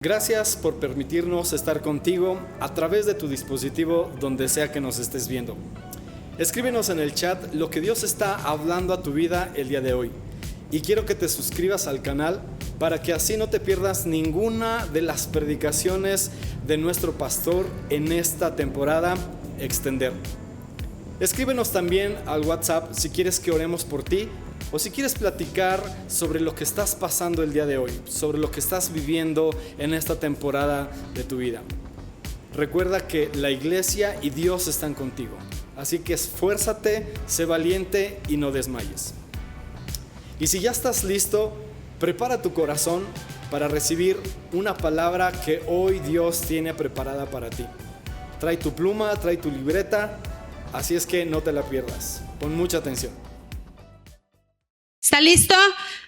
Gracias por permitirnos estar contigo a través de tu dispositivo donde sea que nos estés viendo. Escríbenos en el chat lo que Dios está hablando a tu vida el día de hoy. Y quiero que te suscribas al canal para que así no te pierdas ninguna de las predicaciones de nuestro pastor en esta temporada Extender. Escríbenos también al WhatsApp si quieres que oremos por ti o si quieres platicar sobre lo que estás pasando el día de hoy, sobre lo que estás viviendo en esta temporada de tu vida. Recuerda que la iglesia y Dios están contigo, así que esfuérzate, sé valiente y no desmayes. Y si ya estás listo, prepara tu corazón para recibir una palabra que hoy Dios tiene preparada para ti. Trae tu pluma, trae tu libreta, así es que no te la pierdas. Pon mucha atención. ¿Está listo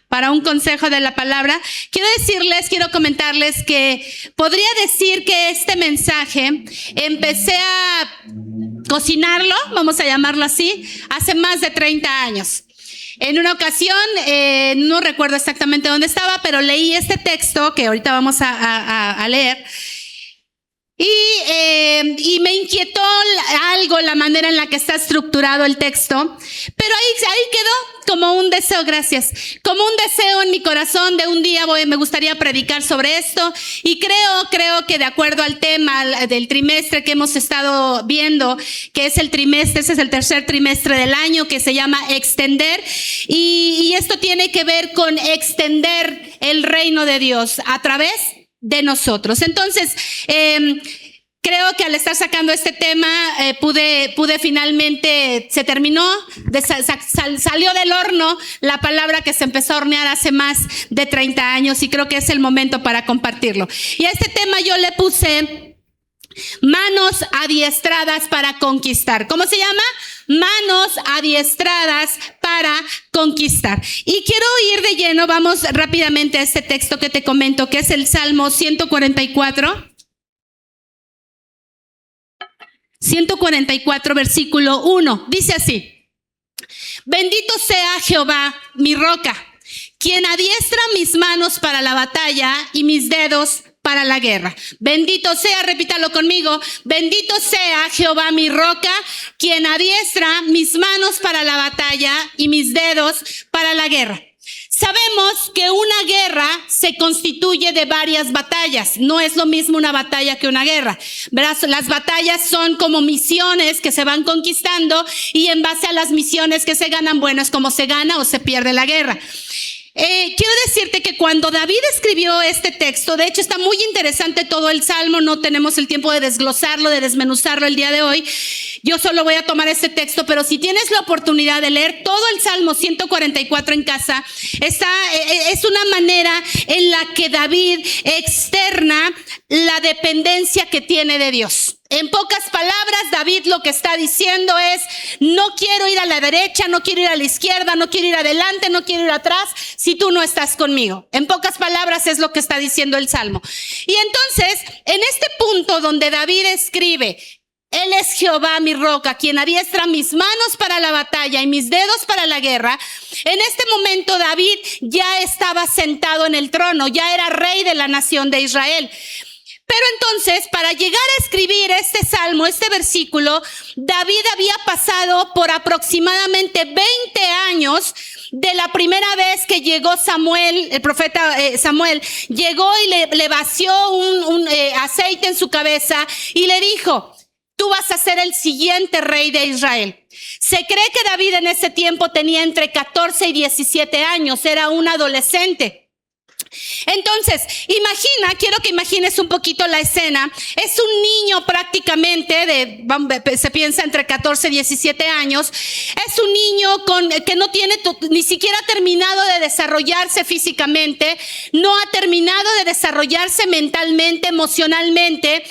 para un consejo de la palabra? Quiero comentarles que podría decir que este mensaje empecé a cocinarlo, vamos a llamarlo así, hace más de 30 años. En una ocasión, no recuerdo exactamente dónde estaba, pero leí este texto que ahorita vamos a leer. Y me inquietó algo la manera en la que está estructurado el texto, pero ahí quedó como un deseo, como un deseo en mi corazón de un día me gustaría predicar sobre esto, y creo que de acuerdo al tema del trimestre que hemos estado viendo, que es el trimestre, ese es el tercer trimestre del año, que se llama Extender, y esto tiene que ver con extender el reino de Dios a través de nosotros. Entonces, creo que al estar sacando este tema, pude finalmente, se terminó, salió del horno la palabra que se empezó a hornear hace más de 30 años y creo que es el momento para compartirlo. Y a este tema yo le puse manos adiestradas para conquistar. ¿Cómo se llama? Manos adiestradas para conquistar. Y quiero ir de lleno, vamos rápidamente a este texto que te comento, que es el Salmo 144. 144, versículo 1. Dice así: Bendito sea Jehová, mi roca, quien adiestra mis manos para la batalla y mis dedos para la guerra. Bendito sea, repítalo conmigo, bendito sea Jehová mi roca, quien adiestra mis manos para la batalla y mis dedos para la guerra. Sabemos que una guerra se constituye de varias batallas. No es lo mismo una batalla que una guerra. ¿Verdad? Las batallas son como misiones que se van conquistando y en base a las misiones que se ganan, bueno, es como se gana o se pierde la guerra. Quiero decirte que cuando David escribió este texto, de hecho está muy interesante todo el Salmo, no tenemos el tiempo de desglosarlo, de desmenuzarlo el día de hoy. Yo solo voy a tomar este texto, pero si tienes la oportunidad de leer todo el Salmo 144 en casa, es una manera en la que David externa la dependencia que tiene de Dios. En pocas palabras, David lo que está diciendo es: no quiero ir a la derecha, no quiero ir a la izquierda, no quiero ir adelante, no quiero ir atrás si tú no estás conmigo. En pocas palabras es lo que está diciendo el Salmo. Y entonces, en este punto donde David escribe: Él es Jehová mi roca, quien adiestra mis manos para la batalla y mis dedos para la guerra. En este momento David ya estaba sentado en el trono, ya era rey de la nación de Israel. Pero entonces, para llegar a escribir este salmo, este versículo, David había pasado por aproximadamente 20 años de la primera vez que llegó Samuel, el profeta Samuel, llegó y le vació un aceite en su cabeza y le dijo: tú vas a ser el siguiente rey de Israel. Se cree que David en ese tiempo tenía entre 14 y 17 años, era un adolescente. Entonces, quiero que imagines un poquito la escena. Es un niño prácticamente se piensa entre 14 y 17 años. Es un niño que no tiene ni siquiera terminado de desarrollarse físicamente, no ha terminado de desarrollarse mentalmente, emocionalmente.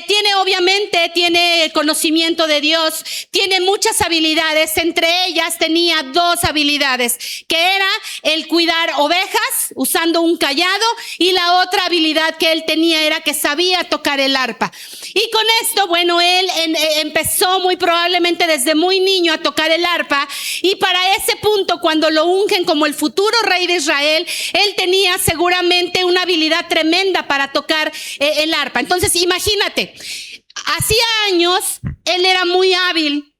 Tiene conocimiento de Dios, tiene muchas habilidades. Entre ellas tenía 2 habilidades, que era el cuidar ovejas usando un cayado, y la otra habilidad que él tenía era que sabía tocar el arpa. Y con esto, bueno, él empezó muy probablemente desde muy niño a tocar el arpa, y para ese punto, cuando lo ungen como el futuro rey de Israel, él tenía seguramente una habilidad tremenda para tocar el arpa. Entonces, imagínate, hacía años él era muy hábil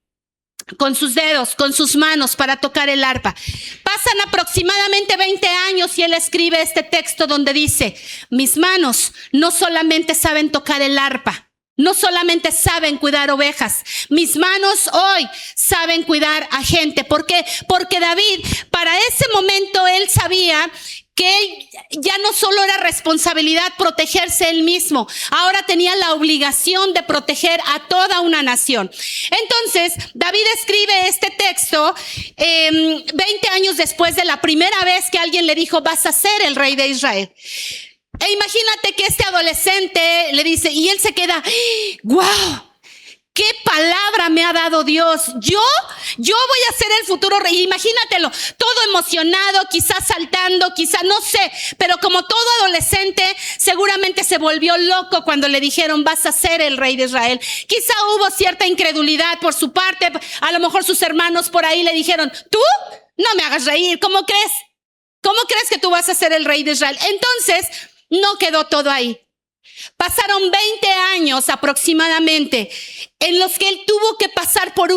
con sus dedos, con sus manos para tocar el arpa. Pasan aproximadamente 20 años y él escribe este texto donde dice: mis manos no solamente saben tocar el arpa, no solamente saben cuidar ovejas, mis manos hoy saben cuidar a gente. ¿Por qué? Porque David, para ese momento, él sabía que él ya no solo era responsabilidad protegerse él mismo, ahora tenía la obligación de proteger a toda una nación. Entonces, David escribe este texto 20 años después de la primera vez que alguien le dijo: vas a ser el rey de Israel. E imagínate que este adolescente le dice, y él se queda: ¡wow! ¿Qué palabra me ha dado Dios? Yo voy a ser el futuro rey. Imagínatelo, todo emocionado, quizás saltando, quizás, no sé, pero como todo adolescente, seguramente se volvió loco cuando le dijeron: vas a ser el rey de Israel. Quizá hubo cierta incredulidad por su parte, a lo mejor sus hermanos por ahí le dijeron: ¿tú? No me hagas reír, ¿cómo crees? ¿Cómo crees que tú vas a ser el rey de Israel? Entonces, no quedó todo ahí. Pasaron 20 años aproximadamente en los que él tuvo que pasar por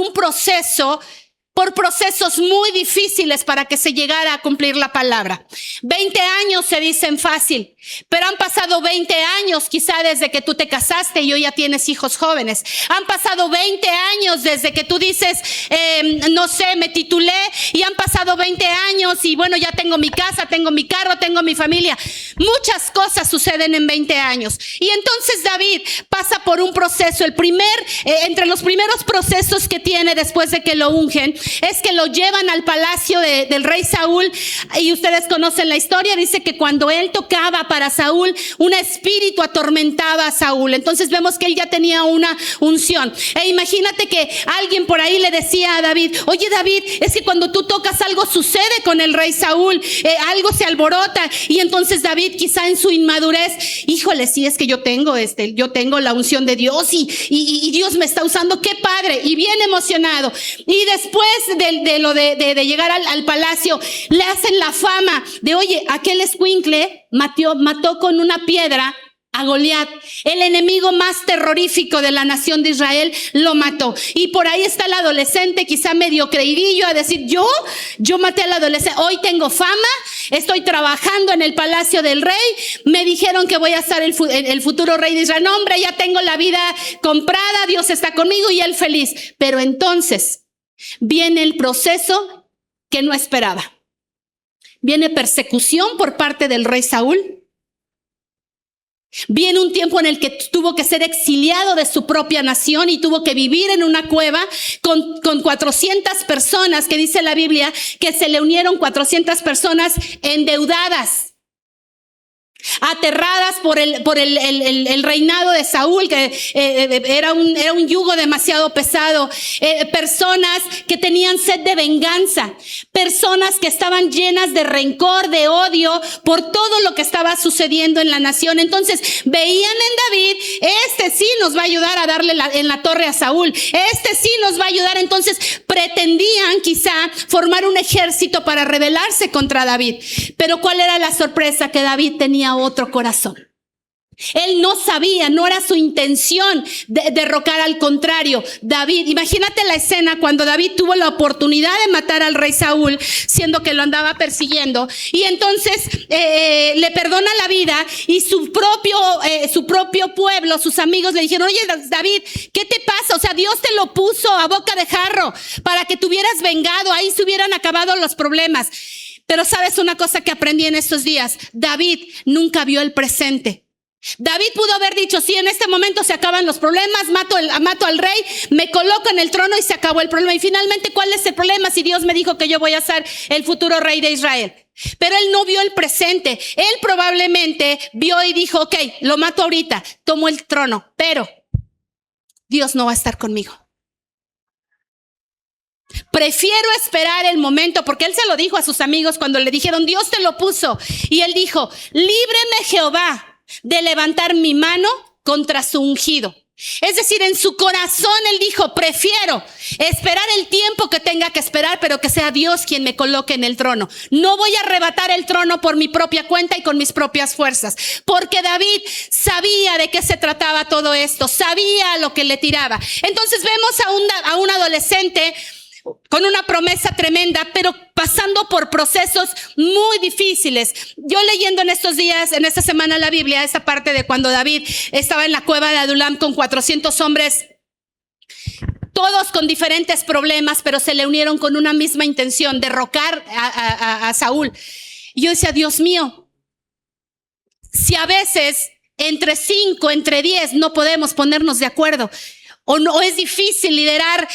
procesos muy difíciles para que se llegara a cumplir la palabra. 20 años se dicen fácil, pero han pasado 20 años quizá desde que tú te casaste y hoy ya tienes hijos jóvenes. Han pasado 20 años desde que tú dices, no sé, me titulé, y han pasado 20 años y bueno, ya tengo mi casa, tengo mi carro, tengo mi familia. Muchas cosas suceden en 20 años. Y entonces David pasa por un proceso. Entre los primeros procesos que tiene después de que lo ungen, es que lo llevan al palacio del rey Saúl, y ustedes conocen la historia. Dice que cuando él tocaba para Saúl, un espíritu atormentaba a Saúl. Entonces vemos que él ya tenía una unción. E imagínate que alguien por ahí le decía a David: oye David, es que cuando tú tocas algo sucede con el rey Saúl, algo se alborota. Y entonces David, quizá en su inmadurez: híjole, sí, es que yo tengo la unción de Dios y Dios me está usando, qué padre, y bien emocionado. Y después de llegar al palacio, le hacen la fama de: oye, aquel escuincle mató con una piedra a Goliat, el enemigo más terrorífico de la nación de Israel, lo mató. Y por ahí está el adolescente, quizá medio creidillo, a decir: yo maté al adolescente, hoy tengo fama, estoy trabajando en el palacio del rey, me dijeron que voy a ser el futuro rey de Israel. No, hombre, ya tengo la vida comprada, Dios está conmigo, y él feliz. Pero entonces viene el proceso que no esperaba. Viene persecución por parte del rey Saúl. Viene un tiempo en el que tuvo que ser exiliado de su propia nación y tuvo que vivir en una cueva con 400 personas, que dice la Biblia que se le unieron 400 personas endeudadas, aterradas por el reinado de Saúl, que era un yugo demasiado pesado. Personas que tenían sed de venganza, personas que estaban llenas de rencor, de odio por todo lo que estaba sucediendo en la nación. Entonces veían en David: este sí nos va a ayudar a darle en la torre a Saúl, este sí nos va a ayudar. Entonces pretendían quizá formar un ejército para rebelarse contra David. Pero ¿cuál era la sorpresa? Que David tenía otro corazón. Él no sabía, no era su intención derrocar, al contrario. David, imagínate la escena cuando David tuvo la oportunidad de matar al rey Saúl, siendo que lo andaba persiguiendo, y entonces le perdona la vida, y su propio pueblo, sus amigos le dijeron: oye David, ¿qué te pasa? O sea, Dios te lo puso a boca de jarro para que te hubieras vengado, ahí se hubieran acabado los problemas. Pero ¿sabes una cosa que aprendí en estos días? David nunca vio el presente. David pudo haber dicho: sí, en este momento se acaban los problemas, mato al rey, me coloco en el trono y se acabó el problema. Y finalmente, ¿cuál es el problema si Dios me dijo que yo voy a ser el futuro rey de Israel? Pero él no vio el presente. Él probablemente vio y dijo, ok, lo mato ahorita, tomo el trono, pero Dios no va a estar conmigo. Prefiero esperar el momento, porque él se lo dijo a sus amigos cuando le dijeron, Dios te lo puso. Y él dijo, líbreme Jehová de levantar mi mano contra su ungido. Es decir, en su corazón él dijo, prefiero esperar el tiempo que tenga que esperar, pero que sea Dios quien me coloque en el trono. No voy a arrebatar el trono por mi propia cuenta y con mis propias fuerzas, porque David sabía de qué se trataba todo esto, sabía lo que le tiraba. Entonces vemos a un adolescente con una promesa tremenda, pero pasando por procesos muy difíciles. Yo leyendo en estos días, en esta semana la Biblia, esta parte de cuando David estaba en la cueva de Adulam con 400 hombres, todos con diferentes problemas, pero se le unieron con una misma intención, derrocar a Saúl. Y yo decía, Dios mío, si a veces entre 5, entre 10 no podemos ponernos de acuerdo, o es difícil liderar,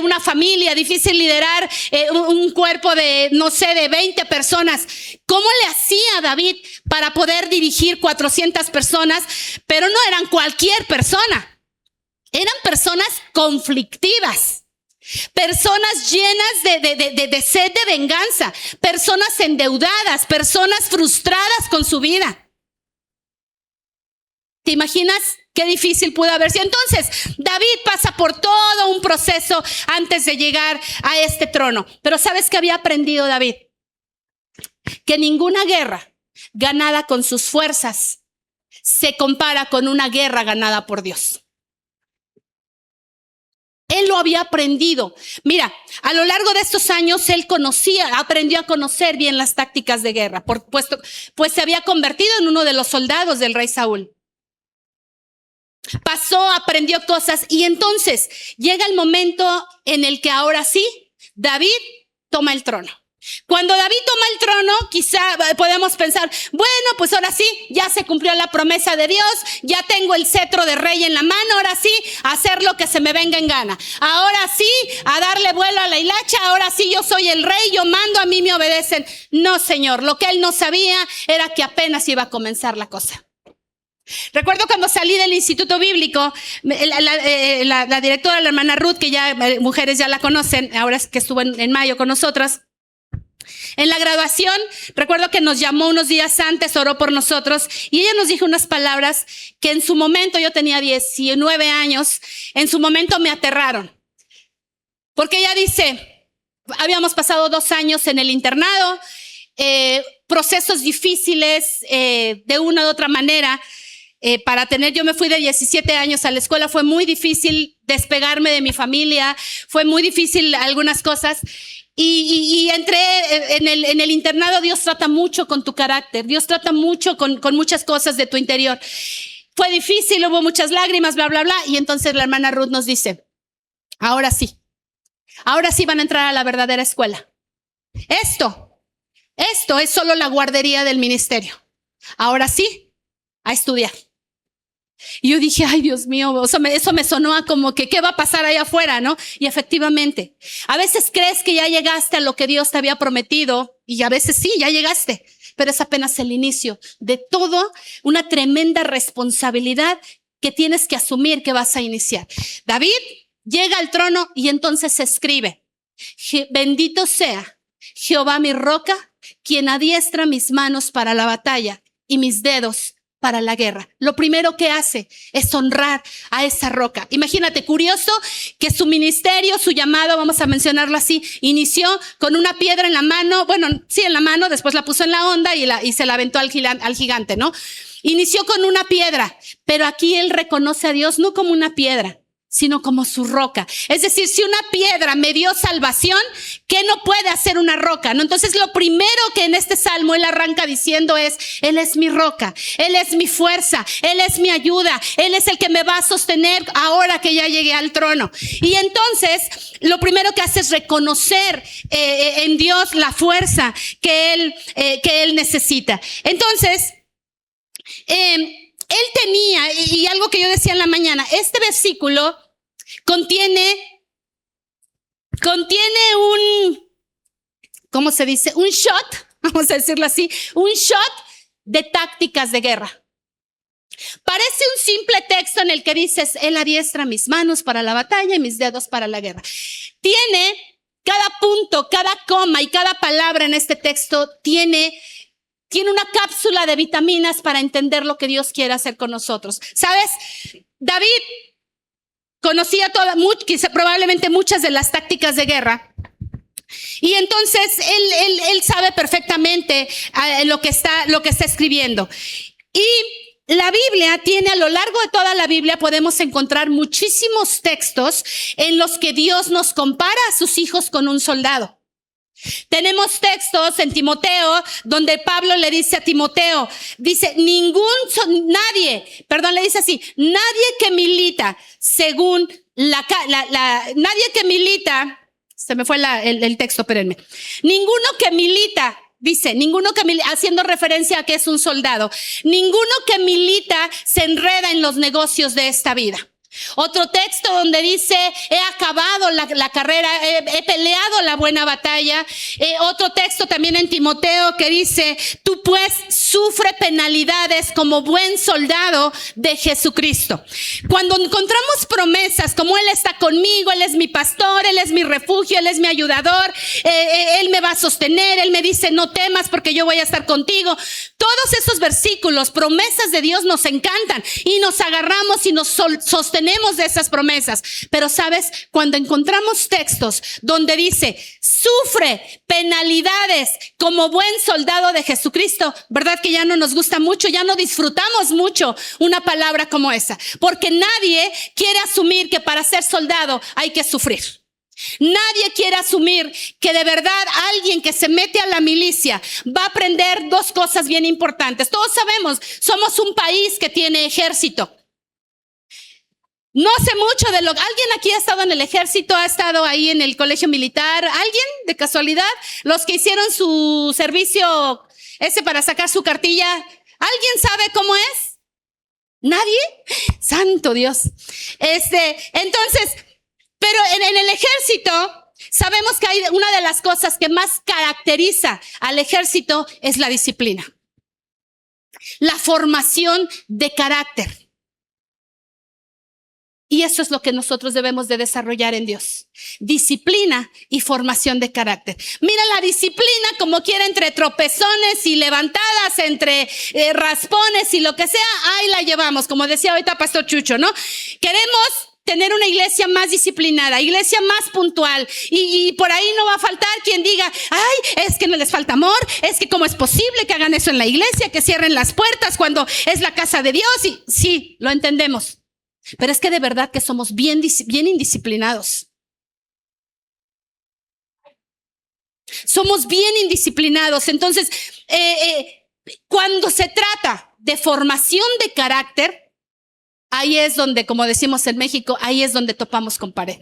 una familia, difícil liderar un cuerpo de, de 20 personas. ¿Cómo le hacía David para poder dirigir 400 personas? Pero no eran cualquier persona. Eran personas conflictivas. Personas llenas de sed de venganza. Personas endeudadas. Personas frustradas con su vida. ¿Te imaginas? Qué difícil pudo haber sido. Entonces, David pasa por todo un proceso antes de llegar a este trono. Pero ¿sabes qué había aprendido David? Que ninguna guerra ganada con sus fuerzas se compara con una guerra ganada por Dios. Él lo había aprendido. Mira, a lo largo de estos años él aprendió a conocer bien las tácticas de guerra, pues se había convertido en uno de los soldados del rey Saúl. Pasó, aprendió cosas y entonces llega el momento en el que ahora sí, David toma el trono. Cuando David toma el trono, quizá podemos pensar, bueno, pues ahora sí, ya se cumplió la promesa de Dios, ya tengo el cetro de rey en la mano, ahora sí, a hacer lo que se me venga en gana. Ahora sí, a darle vuelo a la hilacha, ahora sí yo soy el rey, yo mando, a mí me obedecen. No, Señor, lo que él no sabía era que apenas iba a comenzar la cosa. Recuerdo cuando salí del Instituto Bíblico, la directora, la hermana Ruth, que ya mujeres ya la conocen, ahora es que estuvo en mayo con nosotras. En la graduación, recuerdo que nos llamó unos días antes, oró por nosotros y ella nos dijo unas palabras que en su momento, yo tenía 19 años, en su momento me aterraron. Porque ella dice, habíamos pasado 2 años en el internado, procesos difíciles de una u otra manera. Yo me fui de 17 años a la escuela, fue muy difícil despegarme de mi familia, fue muy difícil algunas cosas y entré en el internado. Dios trata mucho con tu carácter, Dios trata mucho con muchas cosas de tu interior. Fue difícil, hubo muchas lágrimas, bla, bla, bla, y entonces la hermana Ruth nos dice, ahora sí van a entrar a la verdadera escuela. Esto es solo la guardería del ministerio. Ahora sí, a estudiar. Y yo dije, ay Dios mío, eso me sonó a como que ¿qué va a pasar allá afuera, no? Y efectivamente, a veces crees que ya llegaste a lo que Dios te había prometido y a veces sí, ya llegaste, pero es apenas el inicio de todo una tremenda responsabilidad que tienes que asumir que vas a iniciar. David llega al trono y entonces se escribe, bendito sea Jehová mi roca, quien adiestra mis manos para la batalla y mis dedos para la guerra. Lo primero que hace es honrar a esa roca. Imagínate, curioso que su ministerio, su llamado, vamos a mencionarlo así, inició con una piedra en la mano, en la mano, después la puso en la onda y se la aventó al gigante, ¿no? Inició con una piedra, pero aquí él reconoce a Dios no como una piedra, sino como su roca. Es decir, si una piedra me dio salvación, ¿qué no puede hacer una roca? ¿No? Entonces lo primero que en este salmo él arranca diciendo es, Él es mi roca, Él es mi fuerza, Él es mi ayuda, Él es el que me va a sostener ahora que ya llegué al trono. Y entonces lo primero que hace es reconocer en Dios la fuerza que él necesita. Entonces, él tenía, y algo que yo decía en la mañana, este versículo contiene un, ¿cómo se dice? Un shot vamos a decirlo así, un shot de tácticas de guerra. Parece un simple texto en el que dices, Él adiestra mis manos para la batalla y mis dedos para la guerra. Tiene cada punto, cada coma y cada palabra en este texto tiene una cápsula de vitaminas para entender lo que Dios quiere hacer con nosotros. ¿Sabes? David conocía probablemente muchas de las tácticas de guerra. Y entonces él sabe perfectamente lo que está escribiendo. Y la Biblia tiene, a lo largo de toda la Biblia podemos encontrar muchísimos textos en los que Dios nos compara a sus hijos con un soldado. Tenemos textos en Timoteo donde Pablo le dice a Timoteo, dice, nadie que milita según nadie que milita, se me fue el texto, espérenme. Haciendo referencia a que es un soldado, ninguno que milita se enreda en los negocios de esta vida. Otro texto donde dice, he acabado la carrera, he peleado la buena batalla. Otro texto también en Timoteo que dice, tú pues sufre penalidades como buen soldado de Jesucristo. Cuando encontramos promesas como Él está conmigo, Él es mi pastor, Él es mi refugio, Él es mi ayudador, Él me va a sostener, Él me dice no temas porque yo voy a estar contigo. Todos esos versículos, promesas de Dios nos encantan y nos agarramos y nos sostenemos de esas promesas. Pero sabes, cuando encontramos textos donde dice sufre penalidades como buen soldado de Jesucristo, ¿verdad que ya no nos gusta mucho? Ya no disfrutamos mucho una palabra como esa, porque nadie quiere asumir que para ser soldado hay que sufrir. Nadie quiere asumir que de verdad alguien que se mete a la milicia va a aprender dos cosas bien importantes. Todos sabemos, somos un país que tiene ejército. No sé mucho ¿alguien aquí ha estado en el ejército? ¿Ha estado ahí en el colegio militar? ¿Alguien de casualidad? Los que hicieron su servicio para sacar su cartilla. ¿Alguien sabe cómo es? ¿Nadie? Santo Dios. Entonces, pero en el ejército sabemos que hay una de las cosas que más caracteriza al ejército es la disciplina. La formación de carácter. Y eso es lo que nosotros debemos de desarrollar en Dios. Disciplina y formación de carácter. Mira la disciplina como quiera, entre tropezones y levantadas, entre raspones y lo que sea, ahí la llevamos, como decía ahorita Pastor Chucho, ¿no? Queremos tener una iglesia más disciplinada, iglesia más puntual, y por ahí no va a faltar quien diga, ay, es que no les falta amor, es que cómo es posible que hagan eso en la iglesia, que cierren las puertas cuando es la casa de Dios. Y sí, lo entendemos. Pero es que de verdad que somos bien indisciplinados. Somos bien indisciplinados. Entonces, cuando se trata de formación de carácter, ahí es donde, como decimos en México, ahí es donde topamos con pared.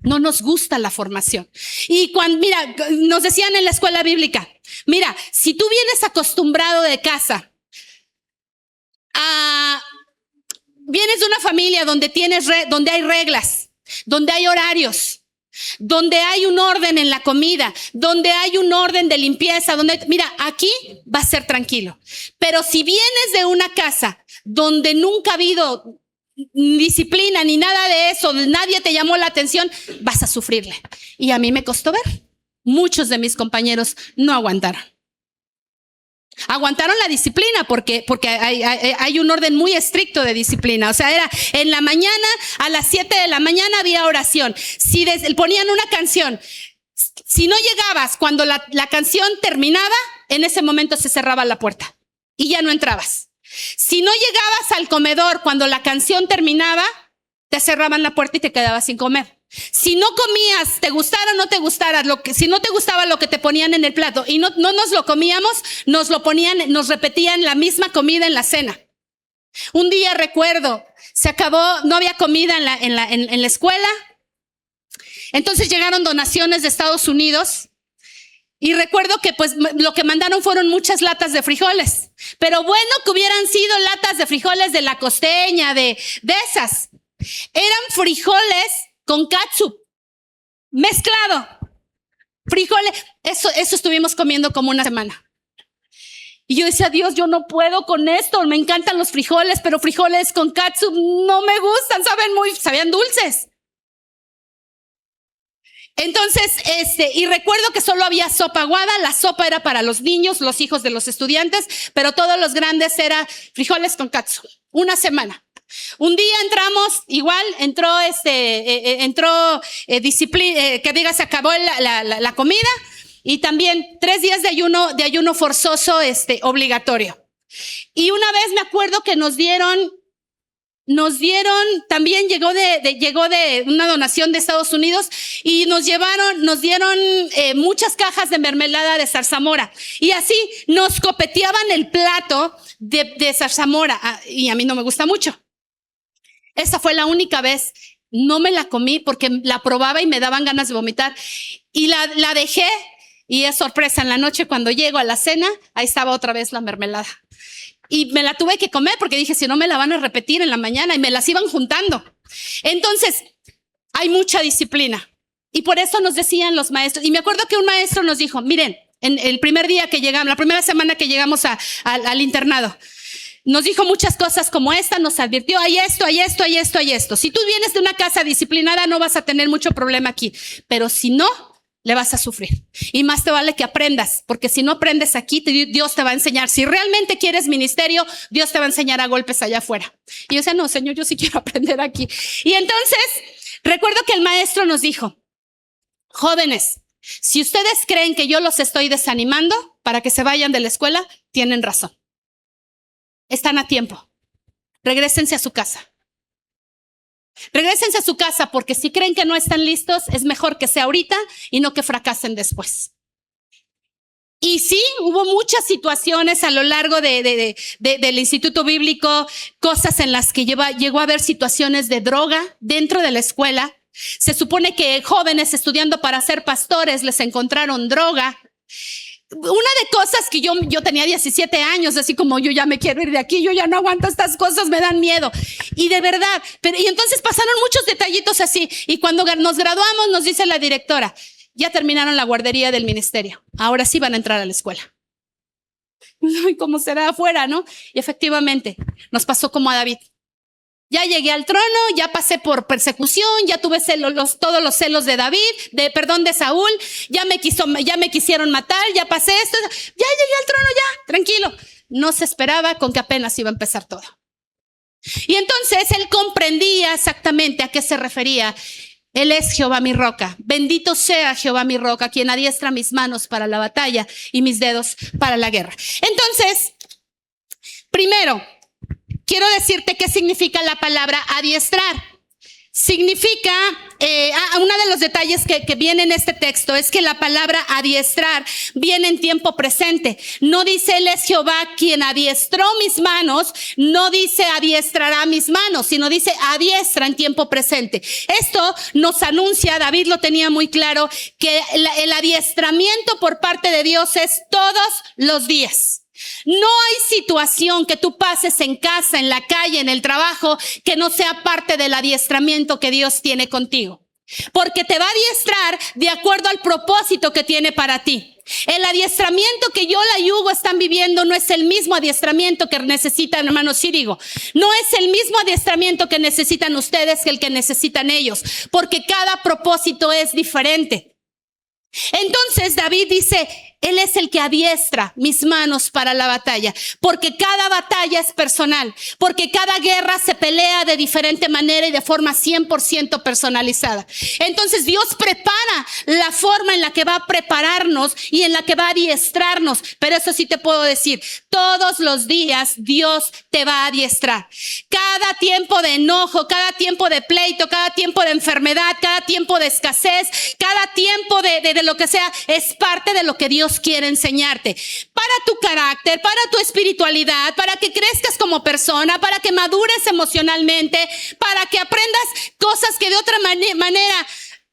No nos gusta la formación. Y mira, nos decían en la escuela bíblica, mira, si tú vienes acostumbrado de casa vienes de una familia donde hay reglas, donde hay horarios, donde hay un orden en la comida, donde hay un orden de limpieza, mira, aquí va a ser tranquilo. Pero si vienes de una casa donde nunca ha habido disciplina ni nada de eso, nadie te llamó la atención, vas a sufrirle. Y a mí me costó ver. Muchos de mis compañeros no aguantaron. Aguantaron la disciplina porque hay un orden muy estricto de disciplina. O sea, era en la mañana, a las 7 de la mañana había oración. Si ponían una canción, si no llegabas cuando la canción terminaba, en ese momento se cerraba la puerta y ya no entrabas. Si no llegabas al comedor cuando la canción terminaba, te cerraban la puerta y te quedabas sin comer. Si no comías, te gustara o no te gustara, si no te gustaba lo que te ponían en el plato y no nos lo comíamos, nos repetían la misma comida en la cena. Un día recuerdo, se acabó, no había comida en la escuela. Entonces llegaron donaciones de Estados Unidos y recuerdo que pues lo que mandaron fueron muchas latas de frijoles. Pero bueno que hubieran sido latas de frijoles de La Costeña, de esas. Eran frijoles con catsup mezclado. frijoles, eso estuvimos comiendo como una semana. Y yo decía, Dios, yo no puedo con esto, me encantan los frijoles, pero frijoles con catsup no me gustan, sabían dulces. Entonces, y recuerdo que solo había sopa aguada, la sopa era para los niños, los hijos de los estudiantes, pero todos los grandes era frijoles con catsup, una semana. Un día entramos, igual entró disciplina, que diga, se acabó la comida, y también 3 días de ayuno forzoso, obligatorio. Y una vez me acuerdo que nos dieron, también llegó de una donación de Estados Unidos y nos dieron muchas cajas de mermelada de zarzamora. Y así nos copeteaban el plato de zarzamora. Y a mí no me gusta mucho. Esa fue la única vez. No me la comí porque la probaba y me daban ganas de vomitar. Y la dejé. Y es sorpresa, en la noche cuando llego a la cena, ahí estaba otra vez la mermelada. Y me la tuve que comer porque dije, si no me la van a repetir en la mañana, y me las iban juntando. Entonces, hay mucha disciplina. Y por eso nos decían los maestros. Y me acuerdo que un maestro nos dijo, miren, en el primer día que llegamos, la primera semana que llegamos al internado, nos dijo muchas cosas como esta, nos advirtió, hay esto, hay esto, hay esto, hay esto. Si tú vienes de una casa disciplinada, no vas a tener mucho problema aquí. Pero si no, le vas a sufrir. Y más te vale que aprendas, porque si no aprendes aquí, Dios te va a enseñar. Si realmente quieres ministerio, Dios te va a enseñar a golpes allá afuera. Y yo decía, no, Señor, yo sí quiero aprender aquí. Y entonces, recuerdo que el maestro nos dijo, jóvenes, si ustedes creen que yo los estoy desanimando para que se vayan de la escuela, tienen razón. Están a tiempo. Regrésense a su casa. Regrésense a su casa, porque si creen que no están listos, es mejor que sea ahorita y no que fracasen después. Y sí, hubo muchas situaciones a lo largo del Instituto Bíblico, cosas en las que llegó a haber situaciones de droga dentro de la escuela. Se supone que jóvenes estudiando para ser pastores les encontraron droga. Una de cosas que yo tenía 17 años, así como yo ya me quiero ir de aquí, yo ya no aguanto estas cosas, me dan miedo. Y de verdad, y entonces pasaron muchos detallitos así. Y cuando nos graduamos, nos dice la directora, ya terminaron la guardería del ministerio, ahora sí van a entrar a la escuela. Y ¿cómo será afuera, no? Y efectivamente, nos pasó como a David. Ya llegué al trono, ya pasé por persecución, ya tuve todos los celos de de Saúl, ya me quisieron matar, ya pasé esto, ya llegué al trono, ya, tranquilo. No se esperaba con que apenas iba a empezar todo. Y entonces él comprendía exactamente a qué se refería. Él es Jehová mi roca. Bendito sea Jehová mi roca, quien adiestra mis manos para la batalla y mis dedos para la guerra. Entonces, primero, quiero decirte qué significa la palabra adiestrar. Significa, uno de los detalles que viene en este texto es que la palabra adiestrar viene en tiempo presente. No dice él es Jehová quien adiestró mis manos, no dice adiestrará mis manos, sino dice adiestra en tiempo presente. Esto nos anuncia, David lo tenía muy claro, que el adiestramiento por parte de Dios es todos los días. No hay situación que tú pases en casa, en la calle, en el trabajo, que no sea parte del adiestramiento que Dios tiene contigo. Porque te va a adiestrar de acuerdo al propósito que tiene para ti. El adiestramiento que Yola y Hugo están viviendo no es el mismo adiestramiento que necesitan hermano Círigo. No es el mismo adiestramiento que necesitan ustedes que el que necesitan ellos. Porque cada propósito es diferente. Entonces David dice, él es el que adiestra mis manos para la batalla, porque cada batalla es personal, porque cada guerra se pelea de diferente manera y de forma 100% personalizada. Entonces Dios prepara la forma en la que va a prepararnos y en la que va a adiestrarnos, pero eso sí te puedo decir, todos los días Dios te va a adiestrar. Cada tiempo de enojo, cada tiempo de pleito, cada tiempo de enfermedad, cada tiempo de escasez, cada tiempo de lo que sea, es parte de lo que Dios quiere enseñarte. Para tu carácter, para tu espiritualidad, para que crezcas como persona, para que madures emocionalmente, para que aprendas cosas que de otra manera,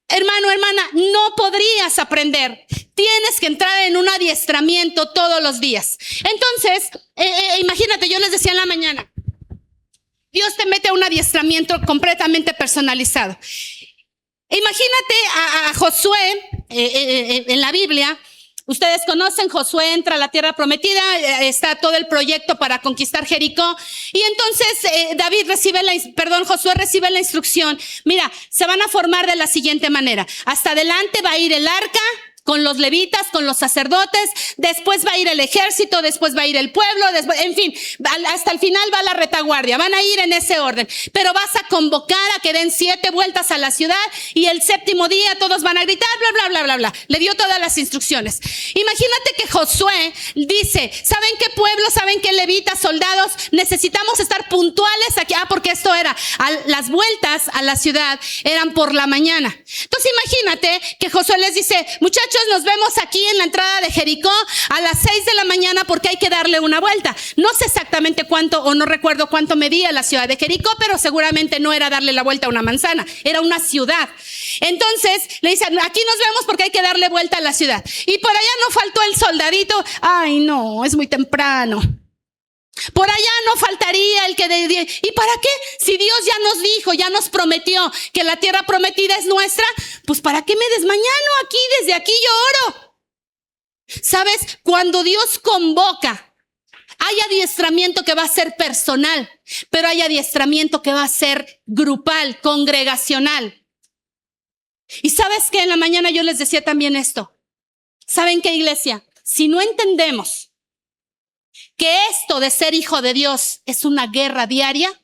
hermano, hermana, no podrías aprender. Tienes que entrar en un adiestramiento todos los días. Entonces, imagínate, yo les decía en la mañana, Dios te mete a un adiestramiento completamente personalizado. Imagínate a Josué en la Biblia. Ustedes conocen, Josué entra a la tierra prometida, está todo el proyecto para conquistar Jericó. Y entonces Josué recibe la instrucción. Mira, se van a formar de la siguiente manera. Hasta adelante va a ir el arca con los levitas, con los sacerdotes, después va a ir el ejército, después va a ir el pueblo, en fin, hasta el final va la retaguardia, van a ir en ese orden, pero vas a convocar a que den 7 vueltas a la ciudad y el 7º día todos van a gritar, bla, bla, bla, bla, bla. Le dio todas las instrucciones. Imagínate que Josué dice, ¿saben qué pueblo, saben qué levitas, soldados? Necesitamos estar puntuales aquí, porque esto era, las vueltas a la ciudad eran por la mañana. Entonces imagínate que Josué les dice, muchachos, nos vemos aquí en la entrada de Jericó a las 6 de la mañana porque hay que darle una vuelta. No sé exactamente cuánto, o no recuerdo cuánto medía la ciudad de Jericó, pero seguramente no era darle la vuelta a una manzana, era una ciudad. Entonces le dicen, aquí nos vemos porque hay que darle vuelta a la ciudad. Y por allá no faltó el soldadito, ay no, es muy temprano. Por allá no faltaría el que ¿y para qué? Si Dios ya nos dijo, ya nos prometió que la tierra prometida es nuestra, pues ¿para qué me desmañano aquí? Desde aquí yo oro. ¿Sabes? Cuando Dios convoca, hay adiestramiento que va a ser personal, pero hay adiestramiento que va a ser grupal, congregacional. Y ¿sabes qué? En la mañana yo les decía también esto. ¿Saben qué, iglesia? Si no entendemos que esto de ser hijo de Dios es una guerra diaria,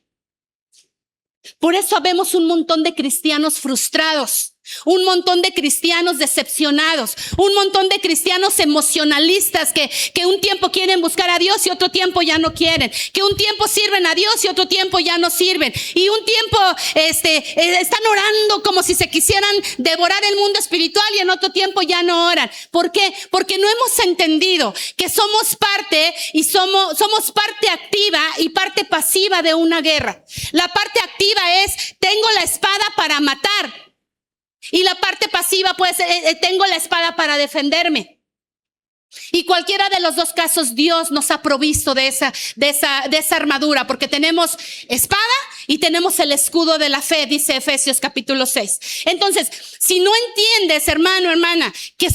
por eso vemos un montón de cristianos frustrados, un montón de cristianos decepcionados, un montón de cristianos emocionalistas que un tiempo quieren buscar a Dios y otro tiempo ya no quieren, que un tiempo sirven a Dios y otro tiempo ya no sirven, y un tiempo están orando como si se quisieran devorar el mundo espiritual y en otro tiempo ya no oran. ¿Por qué? Porque no hemos entendido que somos parte y somos parte activa y parte pasiva de una guerra. La parte activa es, tengo la espada para matar. Y la parte pasiva, pues, tengo la espada para defenderme. Y cualquiera de los dos casos, Dios nos ha provisto de esa armadura, porque tenemos espada y tenemos el escudo de la fe, dice Efesios capítulo 6. Entonces, si no entiendes, hermano, hermana, que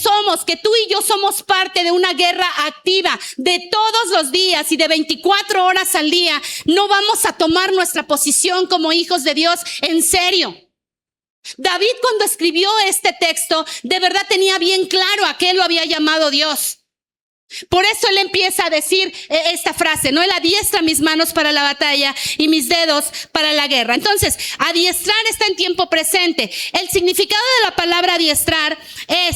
tú y yo somos parte de una guerra activa de todos los días y de 24 horas al día, no vamos a tomar nuestra posición como hijos de Dios en serio. David, cuando escribió este texto, de verdad tenía bien claro a qué lo había llamado Dios. Por eso él empieza a decir esta frase, ¿no? Él adiestra mis manos para la batalla y mis dedos para la guerra. Entonces, adiestrar está en tiempo presente. El significado de la palabra adiestrar es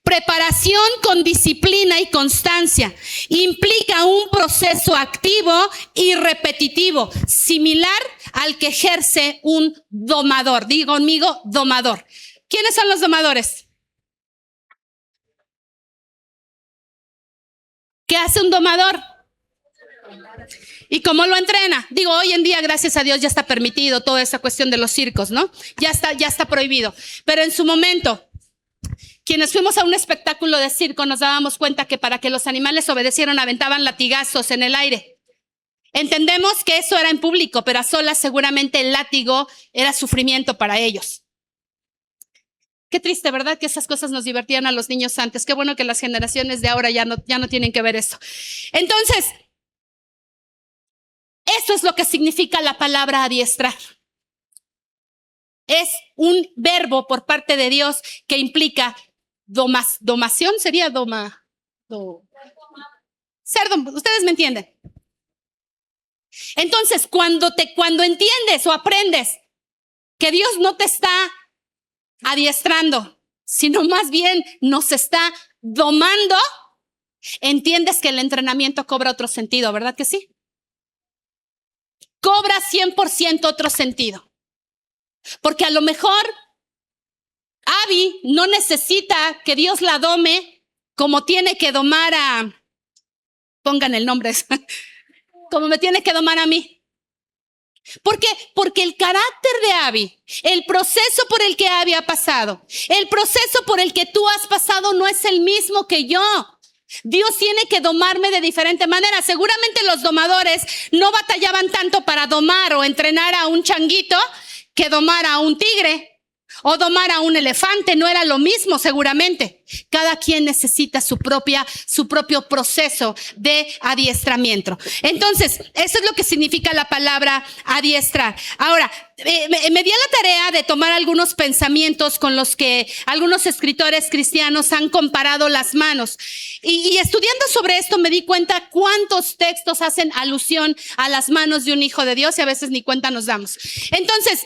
preparación con disciplina y constancia. Implica un proceso activo y repetitivo, similar al que ejerce un domador. Digo conmigo, domador. ¿Quiénes son los domadores? ¿Qué hace un domador? ¿Y cómo lo entrena? Digo, hoy en día, gracias a Dios, ya está permitido toda esa cuestión de los circos, ¿no? Ya está prohibido. Pero en su momento, quienes fuimos a un espectáculo de circo nos dábamos cuenta que para que los animales obedecieran aventaban latigazos en el aire. Entendemos que eso era en público, pero a solas seguramente el látigo era sufrimiento para ellos. Qué triste, ¿verdad? Que esas cosas nos divertían a los niños antes. Qué bueno que las generaciones de ahora ya no tienen que ver eso. Entonces, eso es lo que significa la palabra adiestrar. Es un verbo por parte de Dios que implica domación, sería ustedes me entienden. Entonces, cuando entiendes o aprendes que Dios no te está adiestrando, sino más bien nos está domando, entiendes que el entrenamiento cobra otro sentido, ¿verdad que sí? Cobra 100% otro sentido. Porque a lo mejor Abby no necesita que Dios la dome como tiene que domar pongan el nombre, como me tiene que domar a mí. ¿Por qué? Porque el carácter de Abby, el proceso por el que Abby ha pasado, el proceso por el que tú has pasado no es el mismo que yo. Dios tiene que domarme de diferente manera. Seguramente los domadores no batallaban tanto para domar o entrenar a un changuito que domar a un tigre. O domar a un elefante no era lo mismo, seguramente. Cada quien necesita su propio proceso de adiestramiento. Entonces, eso es lo que significa la palabra adiestrar. Ahora, me di a la tarea de tomar algunos pensamientos con los que algunos escritores cristianos han comparado las manos. Y estudiando sobre esto me di cuenta cuántos textos hacen alusión a las manos de un hijo de Dios y a veces ni cuenta nos damos. Entonces,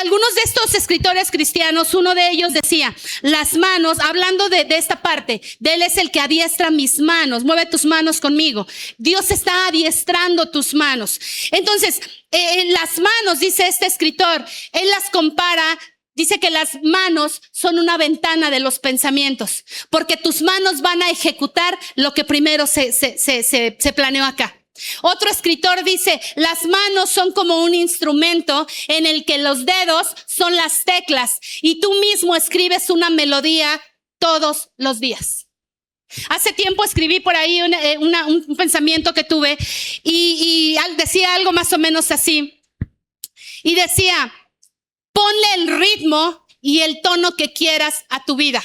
algunos de estos escritores cristianos, uno de ellos decía, las manos, hablando de esta parte, de Él es el que adiestra mis manos, mueve tus manos conmigo. Dios está adiestrando tus manos. Entonces, las manos, dice este escritor, él las compara. Dice que las manos son una ventana de los pensamientos, porque tus manos van a ejecutar lo que primero se planeó acá. Otro escritor dice, las manos son como un instrumento en el que los dedos son las teclas y tú mismo escribes una melodía todos los días. Hace tiempo escribí por ahí un pensamiento que tuve y decía algo más o menos así. Y decía, ponle el ritmo y el tono que quieras a tu vida,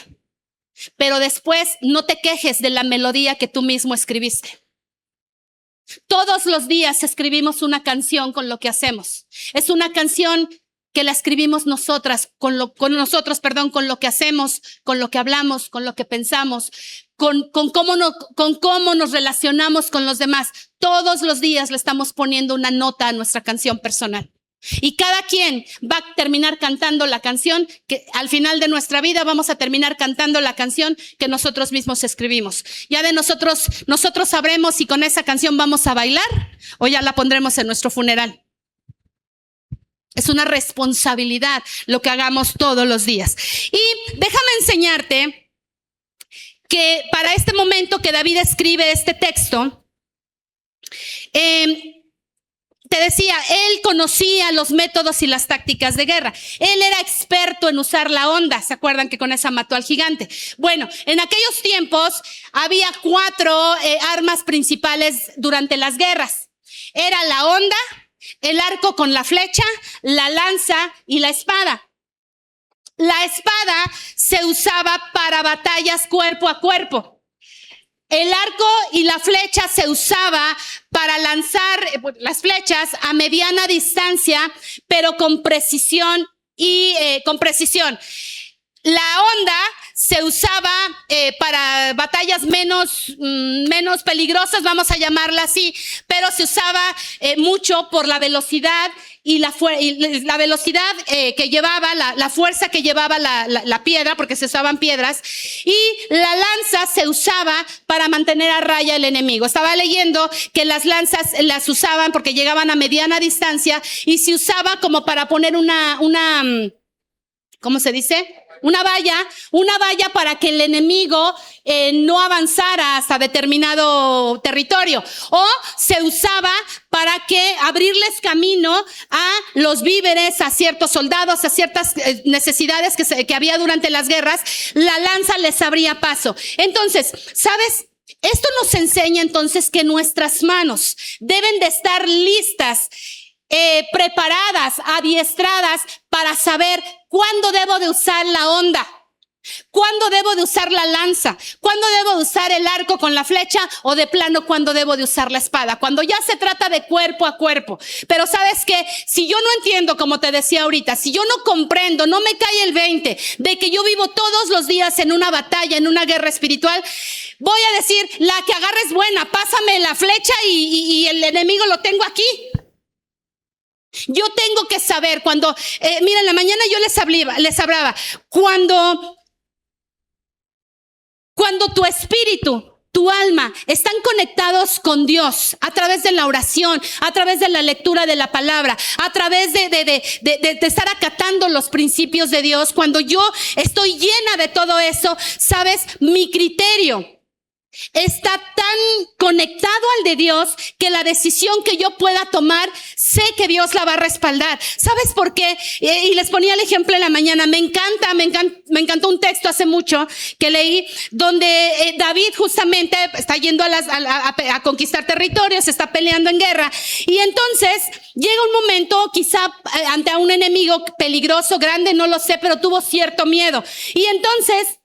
pero después no te quejes de la melodía que tú mismo escribiste. Todos los días escribimos una canción con lo que hacemos. Es una canción que la escribimos nosotras, con lo que hacemos, con lo que hablamos, con lo que pensamos, con cómo nos relacionamos con los demás. Todos los días le estamos poniendo una nota a nuestra canción personal. Y cada quien va a terminar cantando la canción que al final de nuestra vida vamos a terminar cantando la canción que nosotros mismos escribimos. Ya de nosotros sabremos si con esa canción vamos a bailar o ya la pondremos en nuestro funeral. Es una responsabilidad lo que hagamos todos los días. Y déjame enseñarte que para este momento que David escribe este texto, te decía, él conocía los métodos y las tácticas de guerra. Él era experto en usar la honda. ¿Se acuerdan que con esa mató al gigante? Bueno, en aquellos tiempos había 4 armas principales durante las guerras. Era la honda, el arco con la flecha, la lanza y la espada. La espada se usaba para batallas cuerpo a cuerpo. El arco y la flecha se usaba para lanzar las flechas a mediana distancia, pero con precisión La honda se usaba para batallas menos peligrosas, vamos a llamarla así, pero se usaba mucho por la velocidad y la velocidad que llevaba, la fuerza que llevaba la piedra, porque se usaban piedras, y la lanza se usaba para mantener a raya el enemigo. Estaba leyendo que las lanzas las usaban porque llegaban a mediana distancia y se usaba como para poner una ¿cómo se dice? Una valla para que el enemigo no avanzara hasta determinado territorio. O se usaba para que abrirles camino a los víveres, a ciertos soldados, a ciertas necesidades que había durante las guerras. La lanza les abría paso. Entonces, ¿sabes? Esto nos enseña entonces que nuestras manos deben de estar listas, preparadas, adiestradas para saber cuándo debo de usar la honda, cuándo debo de usar la lanza, cuándo debo de usar el arco con la flecha o de plano cuándo debo de usar la espada, cuando ya se trata de cuerpo a cuerpo. Pero ¿sabes qué? Si yo no entiendo, como te decía ahorita, si yo no comprendo, no me cae el 20 de que yo vivo todos los días en una batalla, en una guerra espiritual, voy a decir, la que agarre es buena, pásame la flecha y el enemigo lo tengo aquí. Yo tengo que saber cuando, mira, en la mañana yo les hablaba, cuando tu espíritu, tu alma, están conectados con Dios a través de la oración, a través de la lectura de la palabra, a través de estar acatando los principios de Dios, cuando yo estoy llena de todo eso, ¿sabes? Mi criterio está tan conectado al de Dios que la decisión que yo pueda tomar, sé que Dios la va a respaldar. ¿Sabes por qué? Y les ponía el ejemplo en la mañana. Me encantó un texto hace mucho que leí donde David justamente está yendo a conquistar territorios, está peleando en guerra. Y entonces llega un momento, quizá ante un enemigo peligroso, grande, no lo sé, pero tuvo cierto miedo. Y entonces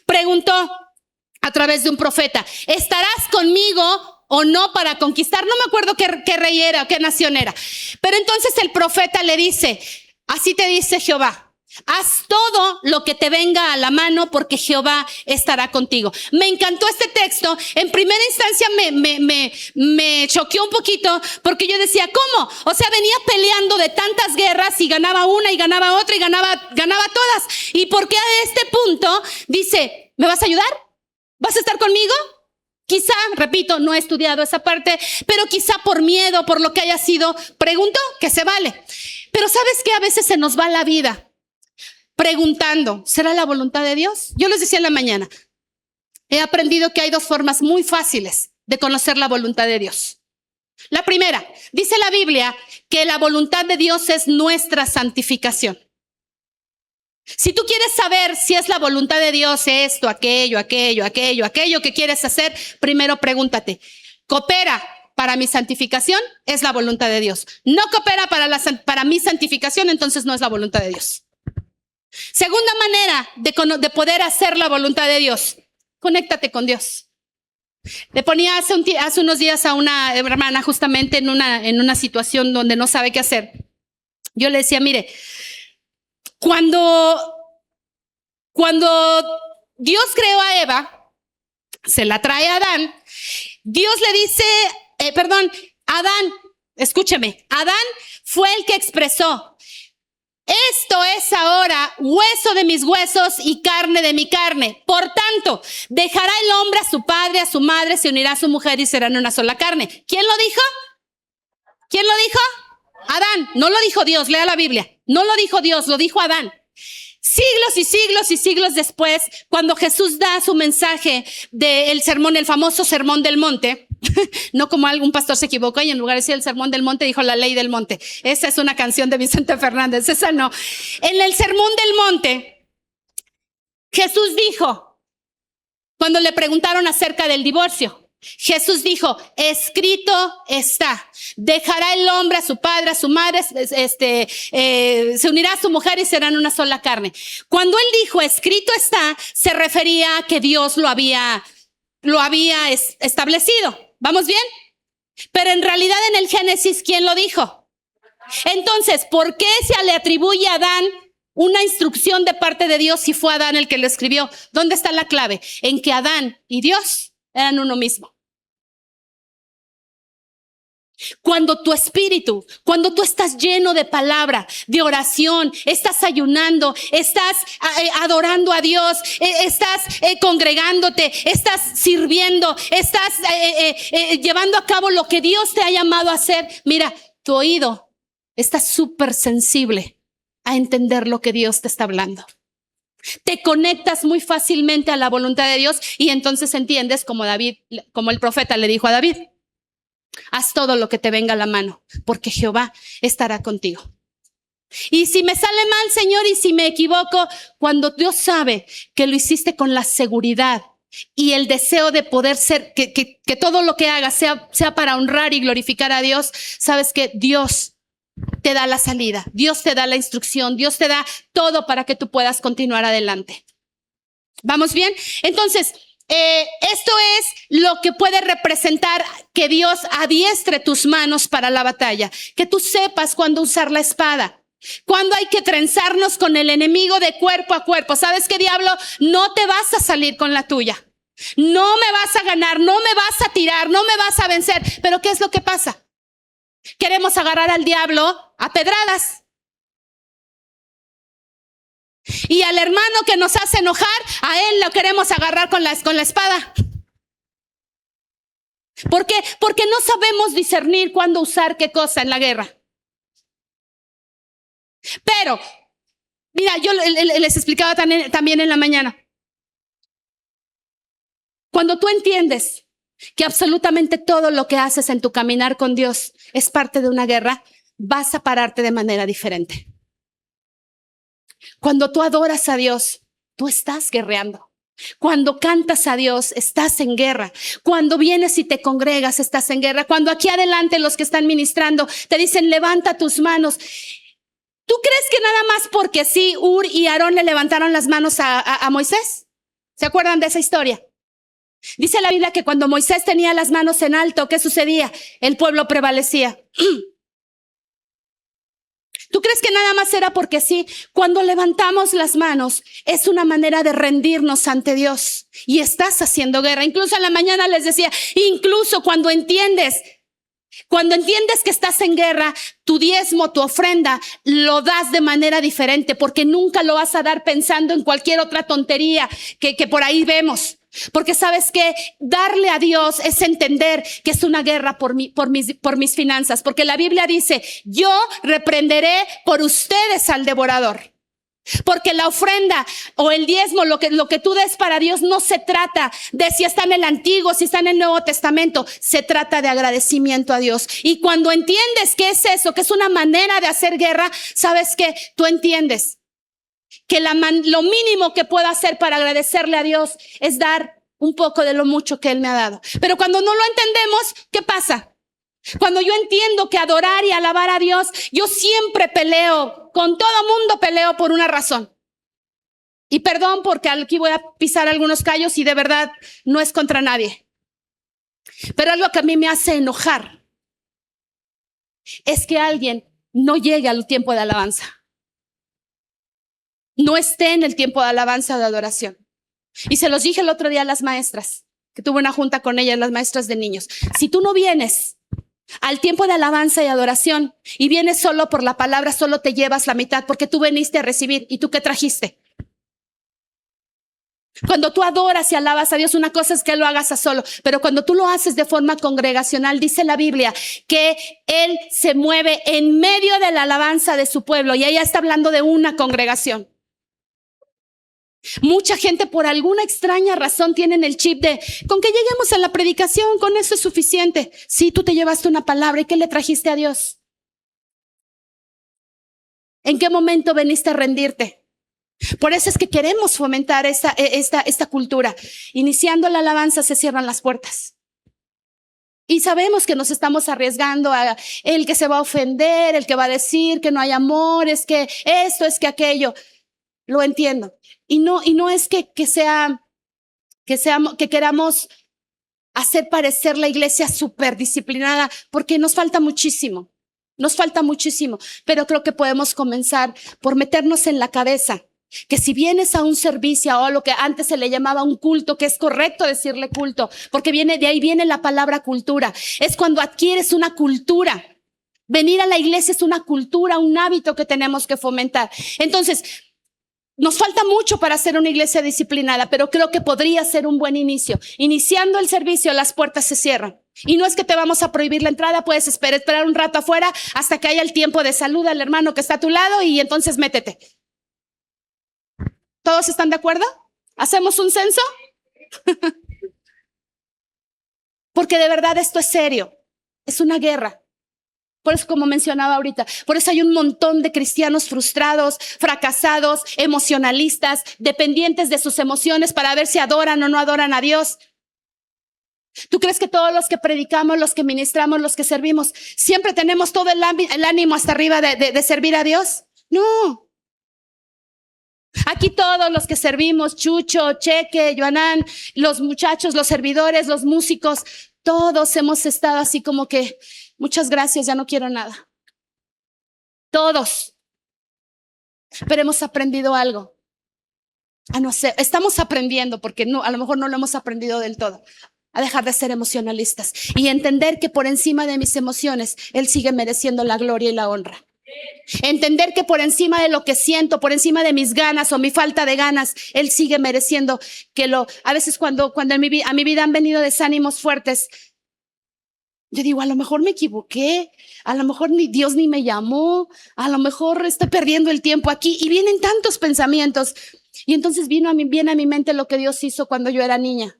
preguntó a través de un profeta: ¿estarás conmigo o no para conquistar? No me acuerdo qué rey era o qué nación era. Pero entonces el profeta le dice: así te dice Jehová, haz todo lo que te venga a la mano porque Jehová estará contigo. Me encantó este texto. En primera instancia me choqueó un poquito porque yo decía, ¿cómo? O sea, venía peleando de tantas guerras y ganaba una y ganaba otra y ganaba todas. ¿Y por qué a este punto dice, ¿me vas a ayudar? ¿Vas a estar conmigo? Quizá, repito, no he estudiado esa parte, pero quizá por miedo, por lo que haya sido, preguntó, que se vale. Pero ¿sabes qué? A veces se nos va la vida preguntando, ¿será la voluntad de Dios? Yo les decía en la mañana, he aprendido que hay dos formas muy fáciles de conocer la voluntad de Dios. La primera, dice la Biblia que la voluntad de Dios es nuestra santificación. Si tú quieres saber si es la voluntad de Dios esto, aquello que quieres hacer, primero pregúntate, ¿coopera para mi santificación? Es la voluntad de Dios. No coopera para mi santificación, entonces no es la voluntad de Dios. Segunda manera de poder hacer la voluntad de Dios, conéctate con Dios. Le ponía hace unos días a una hermana justamente en una situación donde no sabe qué hacer. Yo le decía, mire, Cuando Dios creó a Eva, se la trae a Adán, Dios le dice, Adán, escúcheme, Adán fue el que expresó, esto es ahora hueso de mis huesos y carne de mi carne. Por tanto, dejará el hombre a su padre, a su madre, se unirá a su mujer y serán una sola carne. ¿Quién lo dijo? ¿Quién lo dijo? Adán. No lo dijo Dios, lea la Biblia. No lo dijo Dios, lo dijo Adán. Siglos y siglos y siglos después, cuando Jesús da su mensaje del sermón, el famoso sermón del monte, no como algún pastor se equivocó y en lugar de decir el sermón del monte, dijo la ley del monte. Esa es una canción de Vicente Fernández, esa no. En el sermón del monte, Jesús dijo, cuando le preguntaron acerca del divorcio, Jesús dijo, escrito está, dejará el hombre a su padre, a su madre, se unirá a su mujer y serán una sola carne. Cuando él dijo, escrito está, se refería a que Dios lo había establecido. ¿Vamos bien? Pero en realidad en el Génesis, ¿quién lo dijo? Entonces, ¿por qué se le atribuye a Adán una instrucción de parte de Dios si fue Adán el que lo escribió? ¿Dónde está la clave? En que Adán y Dios eran uno mismo. Cuando tu espíritu, cuando tú estás lleno de palabra, de oración, estás ayunando, estás adorando a Dios, estás congregándote, estás sirviendo, estás llevando a cabo lo que Dios te ha llamado a hacer, mira, tu oído está súper sensible a entender lo que Dios te está hablando. Te conectas muy fácilmente a la voluntad de Dios y entonces entiendes como el profeta le dijo a David, haz todo lo que te venga a la mano, porque Jehová estará contigo. Y si me sale mal, Señor, y si me equivoco, cuando Dios sabe que lo hiciste con la seguridad y el deseo de poder ser, que todo lo que hagas sea para honrar y glorificar a Dios, sabes que Dios te da la salida, Dios te da la instrucción, Dios te da todo para que tú puedas continuar adelante. ¿Vamos bien? Entonces, esto es lo que puede representar que Dios adiestre tus manos para la batalla, que tú sepas cuándo usar la espada, cuándo hay que trenzarnos con el enemigo de cuerpo a cuerpo. ¿Sabes qué, diablo? No te vas a salir con la tuya, no me vas a ganar, no me vas a tirar, no me vas a vencer. Pero ¿qué es lo que pasa? Queremos agarrar al diablo a pedradas. Y al hermano que nos hace enojar, a él lo queremos agarrar con la espada. ¿Por qué? Porque no sabemos discernir cuándo usar qué cosa en la guerra. Pero, mira, yo les explicaba también en la mañana. Cuando tú entiendes que absolutamente todo lo que haces en tu caminar con Dios es parte de una guerra, vas a pararte de manera diferente. Cuando tú adoras a Dios, tú estás guerreando. Cuando cantas a Dios, estás en guerra. Cuando vienes y te congregas, estás en guerra. Cuando aquí adelante los que están ministrando te dicen, levanta tus manos. ¿Tú crees que nada más porque sí, Ur y Aarón le levantaron las manos a Moisés? ¿Se acuerdan de esa historia? Dice la Biblia que cuando Moisés tenía las manos en alto, ¿qué sucedía? El pueblo prevalecía. ¿Tú crees que nada más era porque sí? Cuando levantamos las manos es una manera de rendirnos ante Dios y estás haciendo guerra. Incluso en la mañana les decía, incluso cuando entiendes que estás en guerra, tu diezmo, tu ofrenda, lo das de manera diferente porque nunca lo vas a dar pensando en cualquier otra tontería que por ahí vemos. Porque sabes que darle a Dios es entender que es una guerra por mis finanzas. Porque la Biblia dice, yo reprenderé por ustedes al devorador. Porque la ofrenda o el diezmo, lo que tú des para Dios no se trata de si está en el Antiguo, si está en el Nuevo Testamento. Se trata de agradecimiento a Dios. Y cuando entiendes que es eso, que es una manera de hacer guerra, sabes que tú entiendes que lo mínimo que puedo hacer para agradecerle a Dios es dar un poco de lo mucho que Él me ha dado. Pero cuando no lo entendemos, ¿qué pasa? Cuando yo entiendo que adorar y alabar a Dios, yo siempre peleo, con todo mundo peleo por una razón. Y perdón porque aquí voy a pisar algunos callos y de verdad no es contra nadie. Pero algo que a mí me hace enojar es que alguien no llegue al tiempo de alabanza. No esté en el tiempo de alabanza o de adoración. Y se los dije el otro día a las maestras, que tuve una junta con ellas, las maestras de niños. Si tú no vienes al tiempo de alabanza y adoración y vienes solo por la palabra, solo te llevas la mitad porque tú veniste a recibir. ¿Y tú qué trajiste? Cuando tú adoras y alabas a Dios, una cosa es que lo hagas a solo, pero cuando tú lo haces de forma congregacional, dice la Biblia que Él se mueve en medio de la alabanza de su pueblo y ella está hablando de una congregación. Mucha gente por alguna extraña razón tienen el chip de con que lleguemos a la predicación, con eso es suficiente. Sí, tú te llevaste una palabra y ¿qué le trajiste a Dios? ¿En qué momento veniste a rendirte? Por eso es que queremos fomentar esta cultura. Iniciando la alabanza se cierran las puertas. Y sabemos que nos estamos arriesgando a el que se va a ofender, el que va a decir que no hay amor, es que esto, es que aquello. Lo entiendo. Y no es que queramos hacer parecer la iglesia súper disciplinada, porque nos falta muchísimo, pero creo que podemos comenzar por meternos en la cabeza que si vienes a un servicio o a lo que antes se le llamaba un culto, que es correcto decirle culto, porque de ahí viene la palabra cultura, es cuando adquieres una cultura. Venir a la iglesia es una cultura, un hábito que tenemos que fomentar. Entonces, nos falta mucho para ser una iglesia disciplinada, pero creo que podría ser un buen inicio. Iniciando el servicio, las puertas se cierran. Y no es que te vamos a prohibir la entrada, puedes esperar un rato afuera hasta que haya el tiempo de salud al hermano que está a tu lado y entonces métete. ¿Todos están de acuerdo? ¿Hacemos un censo? Porque de verdad esto es serio. Es una guerra. Por eso, como mencionaba ahorita, por eso hay un montón de cristianos frustrados, fracasados, emocionalistas, dependientes de sus emociones para ver si adoran o no adoran a Dios. ¿Tú crees que todos los que predicamos, los que ministramos, los que servimos, siempre tenemos todo el ánimo hasta arriba de servir a Dios? No. Aquí todos los que servimos, Chucho, Cheque, Joanán, los muchachos, los servidores, los músicos, todos hemos estado así como que muchas gracias, ya no quiero nada. Todos. Pero hemos aprendido algo. No sé, estamos aprendiendo porque a lo mejor no lo hemos aprendido del todo. A dejar de ser emocionalistas y entender que por encima de mis emociones, Él sigue mereciendo la gloria y la honra. Entender que por encima de lo que siento, por encima de mis ganas o mi falta de ganas, Él sigue mereciendo a veces cuando a mi vida han venido desánimos fuertes, yo digo, a lo mejor me equivoqué, a lo mejor Dios ni me llamó, a lo mejor estoy perdiendo el tiempo aquí y vienen tantos pensamientos. Y entonces viene a mi mente lo que Dios hizo cuando yo era niña.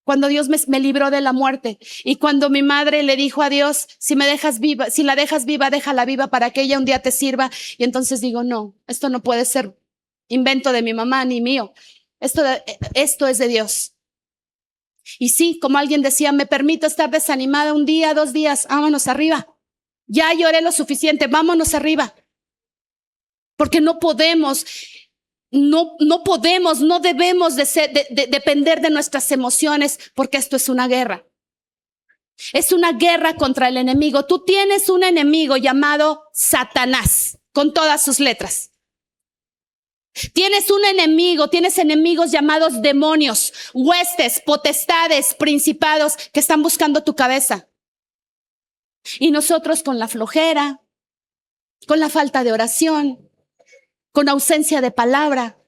cuando Dios me libró de la muerte y cuando mi madre le dijo a Dios, si la dejas viva, déjala viva para que ella un día te sirva. Y entonces digo, no, esto no puede ser invento de mi mamá ni mío. Esto es de Dios. Y sí, como alguien decía, me permito estar desanimada un día, 2 días, vámonos arriba. Ya lloré lo suficiente, vámonos arriba. Porque no podemos, no debemos de depender de nuestras emociones, porque esto es una guerra. Es una guerra contra el enemigo. Tú tienes un enemigo llamado Satanás, con todas sus letras. Tienes enemigos llamados demonios, huestes, potestades, principados que están buscando tu cabeza. Y nosotros con la flojera, con la falta de oración, con ausencia de palabra,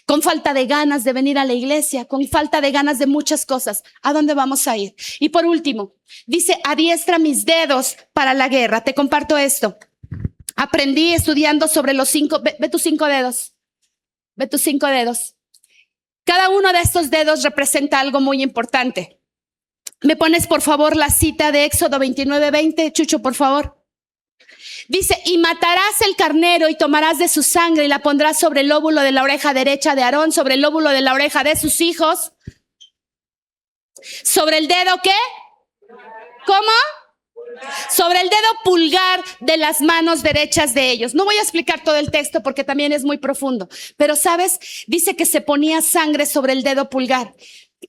con falta de ganas de venir a la iglesia, con falta de ganas de muchas cosas. ¿A dónde vamos a ir? Y por último, dice, adiestra mis dedos para la guerra. Te comparto esto. Aprendí estudiando sobre los 5, ve tus 5 dedos. Ve tus 5 dedos. Cada uno de estos dedos representa algo muy importante. ¿Me pones por favor la cita de Éxodo 29:20, Chucho, por favor? Dice, y matarás el carnero y tomarás de su sangre y la pondrás sobre el lóbulo de la oreja derecha de Aarón, sobre el lóbulo de la oreja de sus hijos. ¿Sobre el dedo qué? ¿Cómo? Sobre el dedo pulgar de las manos derechas de ellos. No voy a explicar todo el texto porque también es muy profundo, pero sabes, dice que se ponía sangre sobre el dedo pulgar.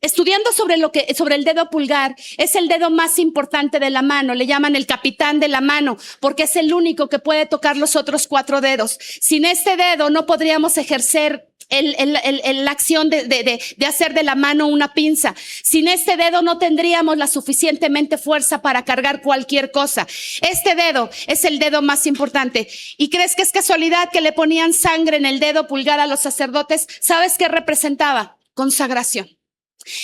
Estudiando sobre el dedo pulgar, es el dedo más importante de la mano, le llaman el capitán de la mano, porque es el único que puede tocar los otros 4 dedos. Sin este dedo no podríamos ejercer la acción de hacer de la mano una pinza. Sin este dedo no tendríamos la suficientemente fuerza para cargar cualquier cosa. Este dedo es el dedo más importante. ¿Y crees que es casualidad que le ponían sangre en el dedo pulgar a los sacerdotes? ¿Sabes qué representaba? Consagración.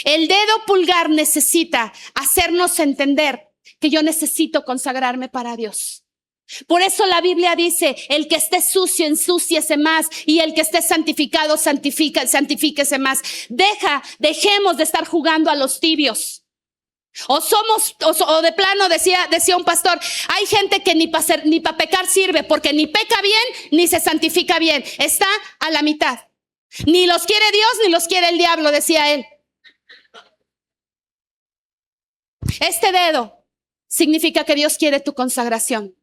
El dedo pulgar necesita hacernos entender que yo necesito consagrarme para Dios. Por eso la Biblia dice, el que esté sucio, ensúciese más, y el que esté santificado, santifíquese más. Dejemos de estar jugando a los tibios. O de plano, decía un pastor, hay gente que ni para pecar sirve, porque ni peca bien, ni se santifica bien. Está a la mitad. Ni los quiere Dios, ni los quiere el diablo, decía él. Este dedo significa que Dios quiere tu consagración.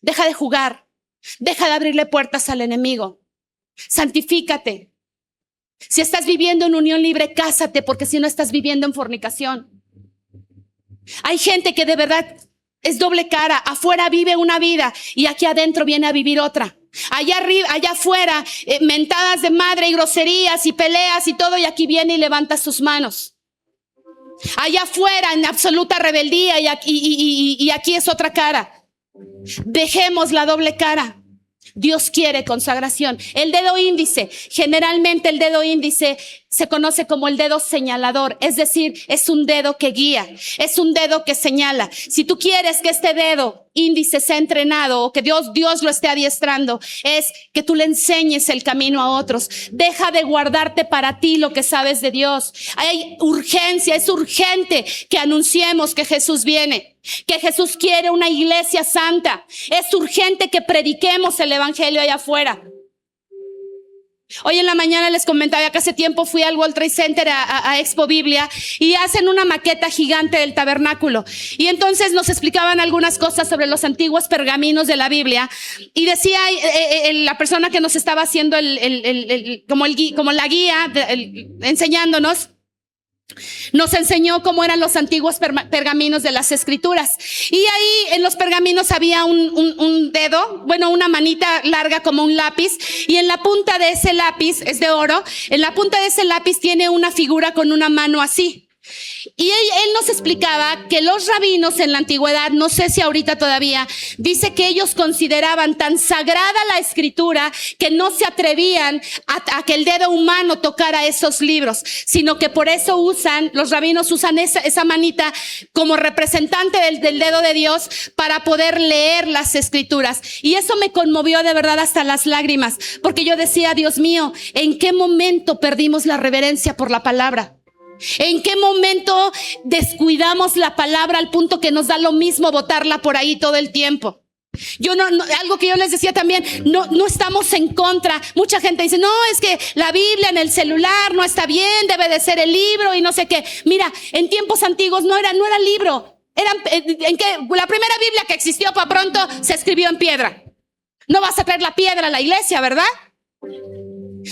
Deja de jugar. Deja de abrirle puertas al enemigo. Santifícate. Si estás viviendo en unión libre, cásate, porque si no estás viviendo en fornicación. Hay gente que de verdad es doble cara. Afuera vive una vida y aquí adentro viene a vivir otra. Allá afuera, mentadas de madre y groserías y peleas y todo, y aquí viene y levanta sus manos. Allá afuera en absoluta rebeldía y aquí es otra cara. Dejemos la doble cara. Dios quiere consagración. El dedo índice, generalmente el dedo índice se conoce como el dedo señalador, es decir, es un dedo que guía, es un dedo que señala. Si tú quieres que este dedo índice sea entrenado o que Dios lo esté adiestrando, es que tú le enseñes el camino a otros. Deja de guardarte para ti lo que sabes de Dios. Hay urgencia, es urgente que anunciemos que Jesús viene, que Jesús quiere una iglesia santa. Es urgente que prediquemos el evangelio allá afuera. Hoy en la mañana les comentaba que hace tiempo fui al World Trade Center a Expo Biblia y hacen una maqueta gigante del tabernáculo. Y entonces nos explicaban algunas cosas sobre los antiguos pergaminos de la Biblia. Y decía la persona que nos estaba haciendo como la guía, enseñándonos, nos enseñó cómo eran los antiguos pergaminos de las escrituras. Y ahí en los pergaminos había un dedo, una manita larga como un lápiz, y en la punta de ese lápiz, es de oro, en la punta de ese lápiz tiene una figura con una mano así. Y él nos explicaba que los rabinos en la antigüedad, no sé si ahorita todavía, dice que ellos consideraban tan sagrada la escritura que no se atrevían a que el dedo humano tocara esos libros, sino que por eso los rabinos usan esa manita como representante del dedo de Dios para poder leer las escrituras. Y eso me conmovió de verdad hasta las lágrimas, porque yo decía, Dios mío, ¿en qué momento perdimos la reverencia por la palabra? ¿En qué momento descuidamos la palabra al punto que nos da lo mismo botarla por ahí todo el tiempo? Algo que yo les decía también, no estamos en contra. Mucha gente dice, no, es que la Biblia en el celular no está bien, debe de ser el libro y no sé qué. Mira, en tiempos antiguos no era libro. La primera Biblia que existió para pronto se escribió en piedra. No vas a traer la piedra a la iglesia, ¿verdad?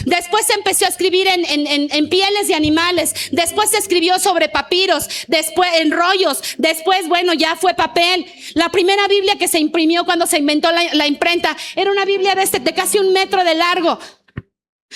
Después se empezó a escribir en pieles de animales. Después se escribió sobre papiros, después en rollos. Después, bueno, ya fue papel. La primera Biblia que se imprimió cuando se inventó la imprenta era una Biblia de casi 1 metro de largo.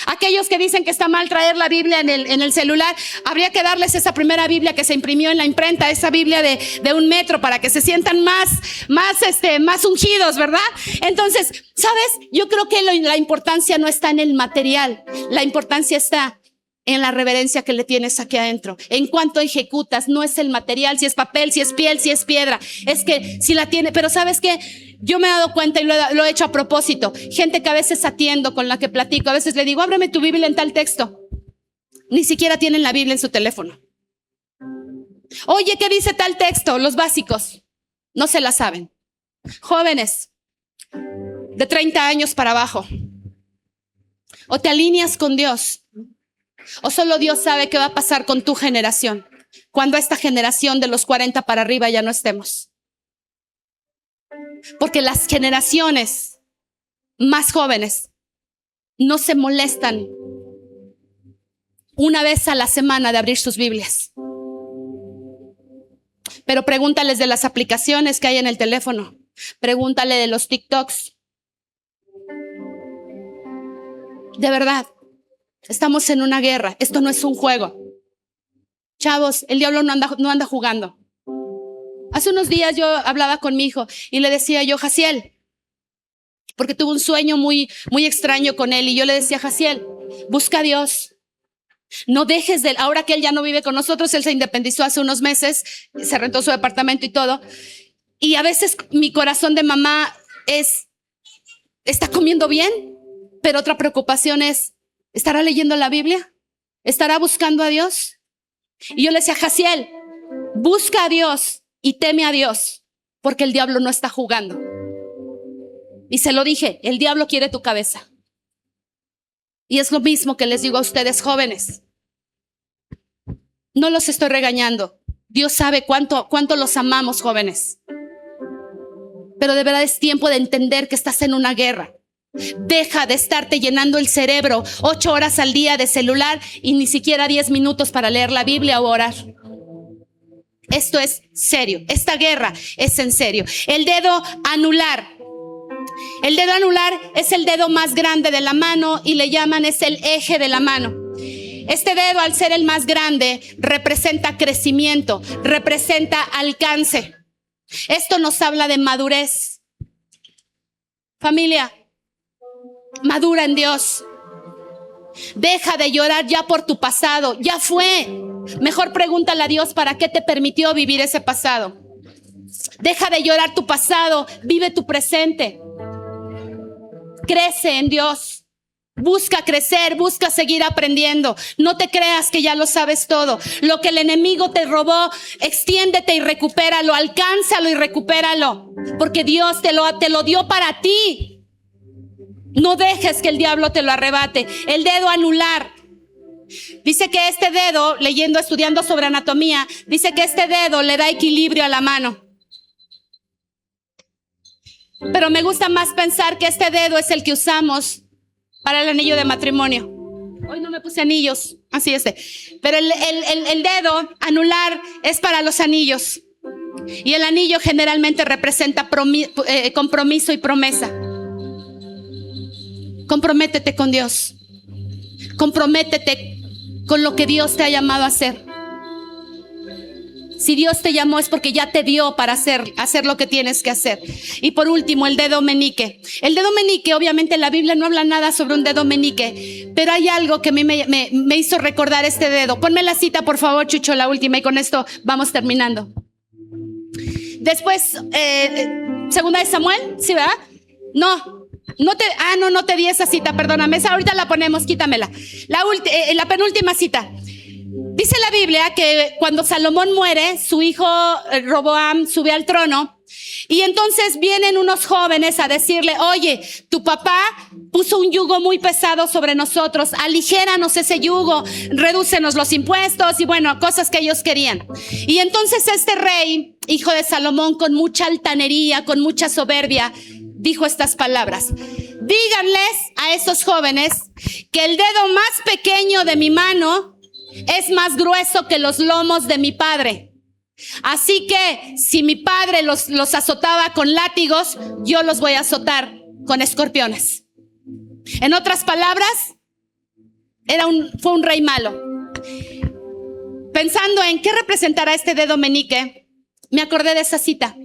Aquellos que dicen que está mal traer la Biblia en el celular, habría que darles esa primera Biblia que se imprimió en la imprenta, esa Biblia de 1 metro, para que se sientan más ungidos, ¿verdad? Entonces, ¿sabes? Yo creo que la importancia no está en el material, la importancia está en la reverencia que le tienes aquí adentro. En cuanto ejecutas, no es el material, si es papel, si es piel, si es piedra, es que si la tiene. Pero ¿sabes qué? Yo me he dado cuenta y lo he hecho a propósito. Gente que a veces atiendo, con la que platico, a veces le digo, ábreme tu Biblia en tal texto. Ni siquiera tienen la Biblia en su teléfono. Oye, ¿qué dice tal texto? Los básicos. No se la saben. Jóvenes de 30 años para abajo. O te alineas con Dios, o solo Dios sabe qué va a pasar con tu generación cuando esta generación de los 40 para arriba ya no estemos. Porque las generaciones más jóvenes no se molestan una vez a la semana de abrir sus Biblias. Pero pregúntales de las aplicaciones que hay en el teléfono. Pregúntale de los TikToks. De verdad, estamos en una guerra. Esto no es un juego. Chavos, el diablo no anda jugando. Hace unos días yo hablaba con mi hijo y le decía yo, Jaciel, porque tuve un sueño muy extraño con él, y yo le decía, Jaciel, busca a Dios. No dejes ahora que él ya no vive con nosotros, él se independizó hace unos meses, se rentó su departamento y todo. Y a veces mi corazón de mamá está comiendo bien, pero otra preocupación es, ¿estará leyendo la Biblia? ¿Estará buscando a Dios? Y yo le decía, Jaciel, busca a Dios y teme a Dios, porque el diablo no está jugando. Y se lo dije, el diablo quiere tu cabeza. Y es lo mismo que les digo a ustedes, jóvenes. No los estoy regañando. Dios sabe cuánto los amamos, jóvenes. Pero de verdad es tiempo de entender que estás en una guerra. Deja de estarte llenando el cerebro 8 horas al día de celular y ni siquiera 10 minutos para leer la Biblia o orar. Esto es serio. Esta guerra es en serio. El dedo anular. El dedo anular es el dedo más grande de la mano y le llaman, es el eje de la mano. Este dedo, al ser el más grande, representa crecimiento, representa alcance. Esto nos habla de madurez. Familia, madura en Dios. Deja de llorar ya por tu pasado. Ya fue. Mejor pregúntale a Dios para qué te permitió vivir ese pasado. Deja de llorar tu pasado. Vive tu presente. Crece en Dios. Busca crecer, busca seguir aprendiendo. No te creas que ya lo sabes todo. Lo que el enemigo te robó, extiéndete y recupéralo. Alcánzalo y recupéralo. Porque Dios te lo dio para ti. No dejes que el diablo te lo arrebate. El dedo anular. Dice que este dedo, estudiando sobre anatomía, dice que este dedo le da equilibrio a la mano. Pero me gusta más pensar que este dedo es el que usamos para el anillo de matrimonio. Hoy no me puse anillos, así es. Pero el dedo anular es para los anillos. Y el anillo generalmente representa compromiso y promesa. Comprométete con Dios. Comprométete con lo que Dios te ha llamado a hacer. Si Dios te llamó es porque ya te dio para hacer lo que tienes que hacer. Y por último, el dedo meñique. El dedo meñique, obviamente en la Biblia no habla nada sobre un dedo meñique, pero hay algo que a mí me hizo recordar este dedo. Ponme la cita, por favor, Chucho, la última, y con esto vamos terminando. Después, segunda de Samuel, ¿sí, verdad? No te di esa cita, perdóname. Esa ahorita la ponemos, quítamela. La penúltima cita. Dice la Biblia que cuando Salomón muere, su hijo Roboam sube al trono y entonces vienen unos jóvenes a decirle: oye, tu papá puso un yugo muy pesado sobre nosotros, aligéranos ese yugo, redúcenos los impuestos y bueno, cosas que ellos querían. Y entonces este rey, hijo de Salomón, con mucha altanería, con mucha soberbia, dijo estas palabras: díganles a esos jóvenes que el dedo más pequeño de mi mano es más grueso que los lomos de mi padre. Así que si mi padre los azotaba con látigos, yo los voy a azotar con escorpiones. En otras palabras, fue un rey malo. Pensando en qué representará este dedo meñique, me acordé de esa cita.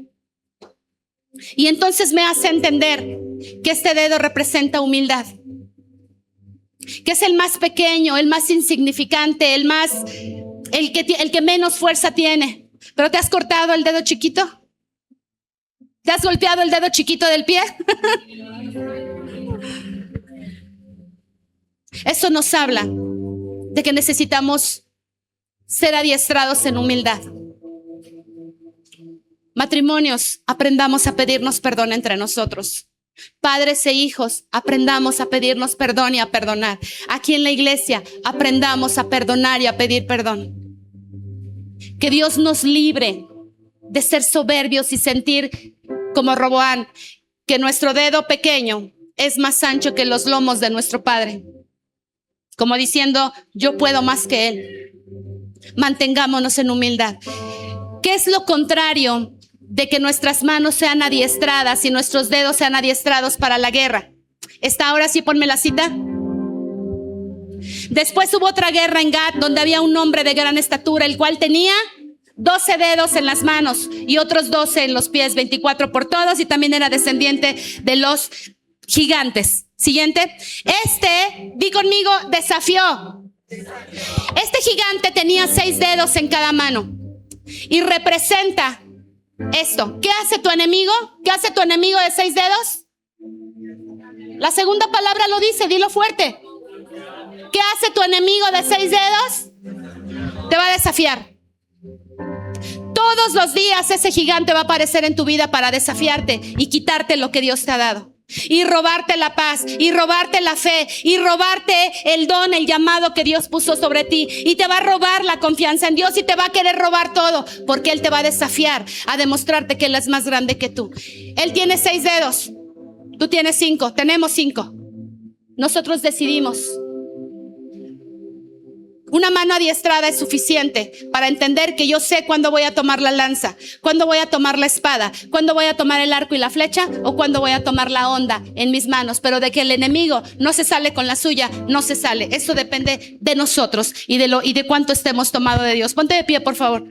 Y entonces me hace entender que este dedo representa humildad. Que es el más pequeño, el más insignificante, el que menos fuerza tiene. ¿Pero te has cortado el dedo chiquito? ¿Te has golpeado el dedo chiquito del pie? Eso nos habla de que necesitamos ser adiestrados en humildad. Matrimonios, aprendamos a pedirnos perdón entre nosotros. Padres e hijos, aprendamos a pedirnos perdón y a perdonar. Aquí en la iglesia, aprendamos a perdonar y a pedir perdón. Que Dios nos libre de ser soberbios y sentir como Roboam, que nuestro dedo pequeño es más ancho que los lomos de nuestro Padre. Como diciendo: yo puedo más que Él. Mantengámonos en humildad. ¿Qué es lo contrario de que nuestras manos sean adiestradas y nuestros dedos sean adiestrados para la guerra? Está, ahora sí, ponme la cita. Después hubo otra guerra en Gat, donde había un hombre de gran estatura, el cual tenía 12 dedos en las manos y otros 12 en los pies, 24 por todos, y también era descendiente de los gigantes. Siguiente. Di conmigo, desafió. Este gigante tenía 6 dedos en cada mano y representa esto. ¿Qué hace tu enemigo? ¿Qué hace tu enemigo de 6 dedos? La segunda palabra lo dice, dilo fuerte. ¿Qué hace tu enemigo de 6 dedos? Te va a desafiar. Todos los días ese gigante va a aparecer en tu vida para desafiarte y quitarte lo que Dios te ha dado. Y robarte la paz, y robarte la fe, y robarte el don, el llamado que Dios puso sobre ti. Y te va a robar la confianza en Dios y te va a querer robar todo, porque Él te va a desafiar a demostrarte que Él es más grande que tú. Él tiene 6 dedos, tú tienes 5, tenemos 5. Nosotros decidimos. Una mano adiestrada es suficiente para entender que yo sé cuándo voy a tomar la lanza, cuándo voy a tomar la espada, cuándo voy a tomar el arco y la flecha, o cuándo voy a tomar la honda en mis manos. Pero de que el enemigo no se sale con la suya, no se sale. Eso depende de nosotros y de cuánto estemos tomados de Dios. Ponte de pie, por favor.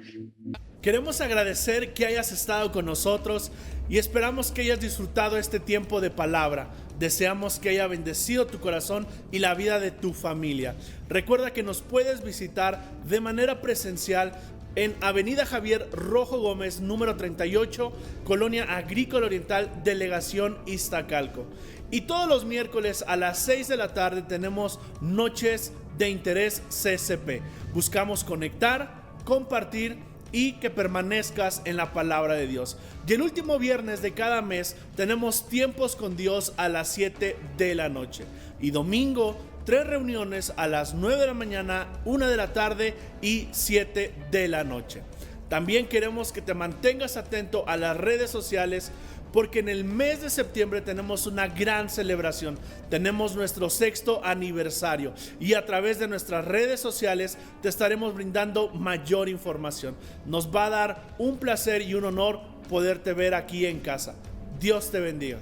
Queremos agradecer que hayas estado con nosotros y esperamos que hayas disfrutado este tiempo de palabra. Deseamos que haya bendecido tu corazón y la vida de tu familia. Recuerda que nos puedes visitar de manera presencial en Avenida Javier Rojo Gómez, número 38, Colonia Agrícola Oriental, Delegación Iztacalco. Y todos los miércoles a las 6 de la tarde tenemos Noches de Interés CCP. Buscamos conectar, compartir y que permanezcas en la palabra de Dios. Y el último viernes de cada mes tenemos Tiempos con Dios a las 7 de la noche. Y domingo, 3 reuniones a las 9 de la mañana, 1 de la tarde y 7 de la noche. También queremos que te mantengas atento a las redes sociales, porque en el mes de septiembre tenemos una gran celebración. Tenemos nuestro 6º aniversario y a través de nuestras redes sociales te estaremos brindando mayor información. Nos va a dar un placer y un honor poderte ver aquí en casa. Dios te bendiga.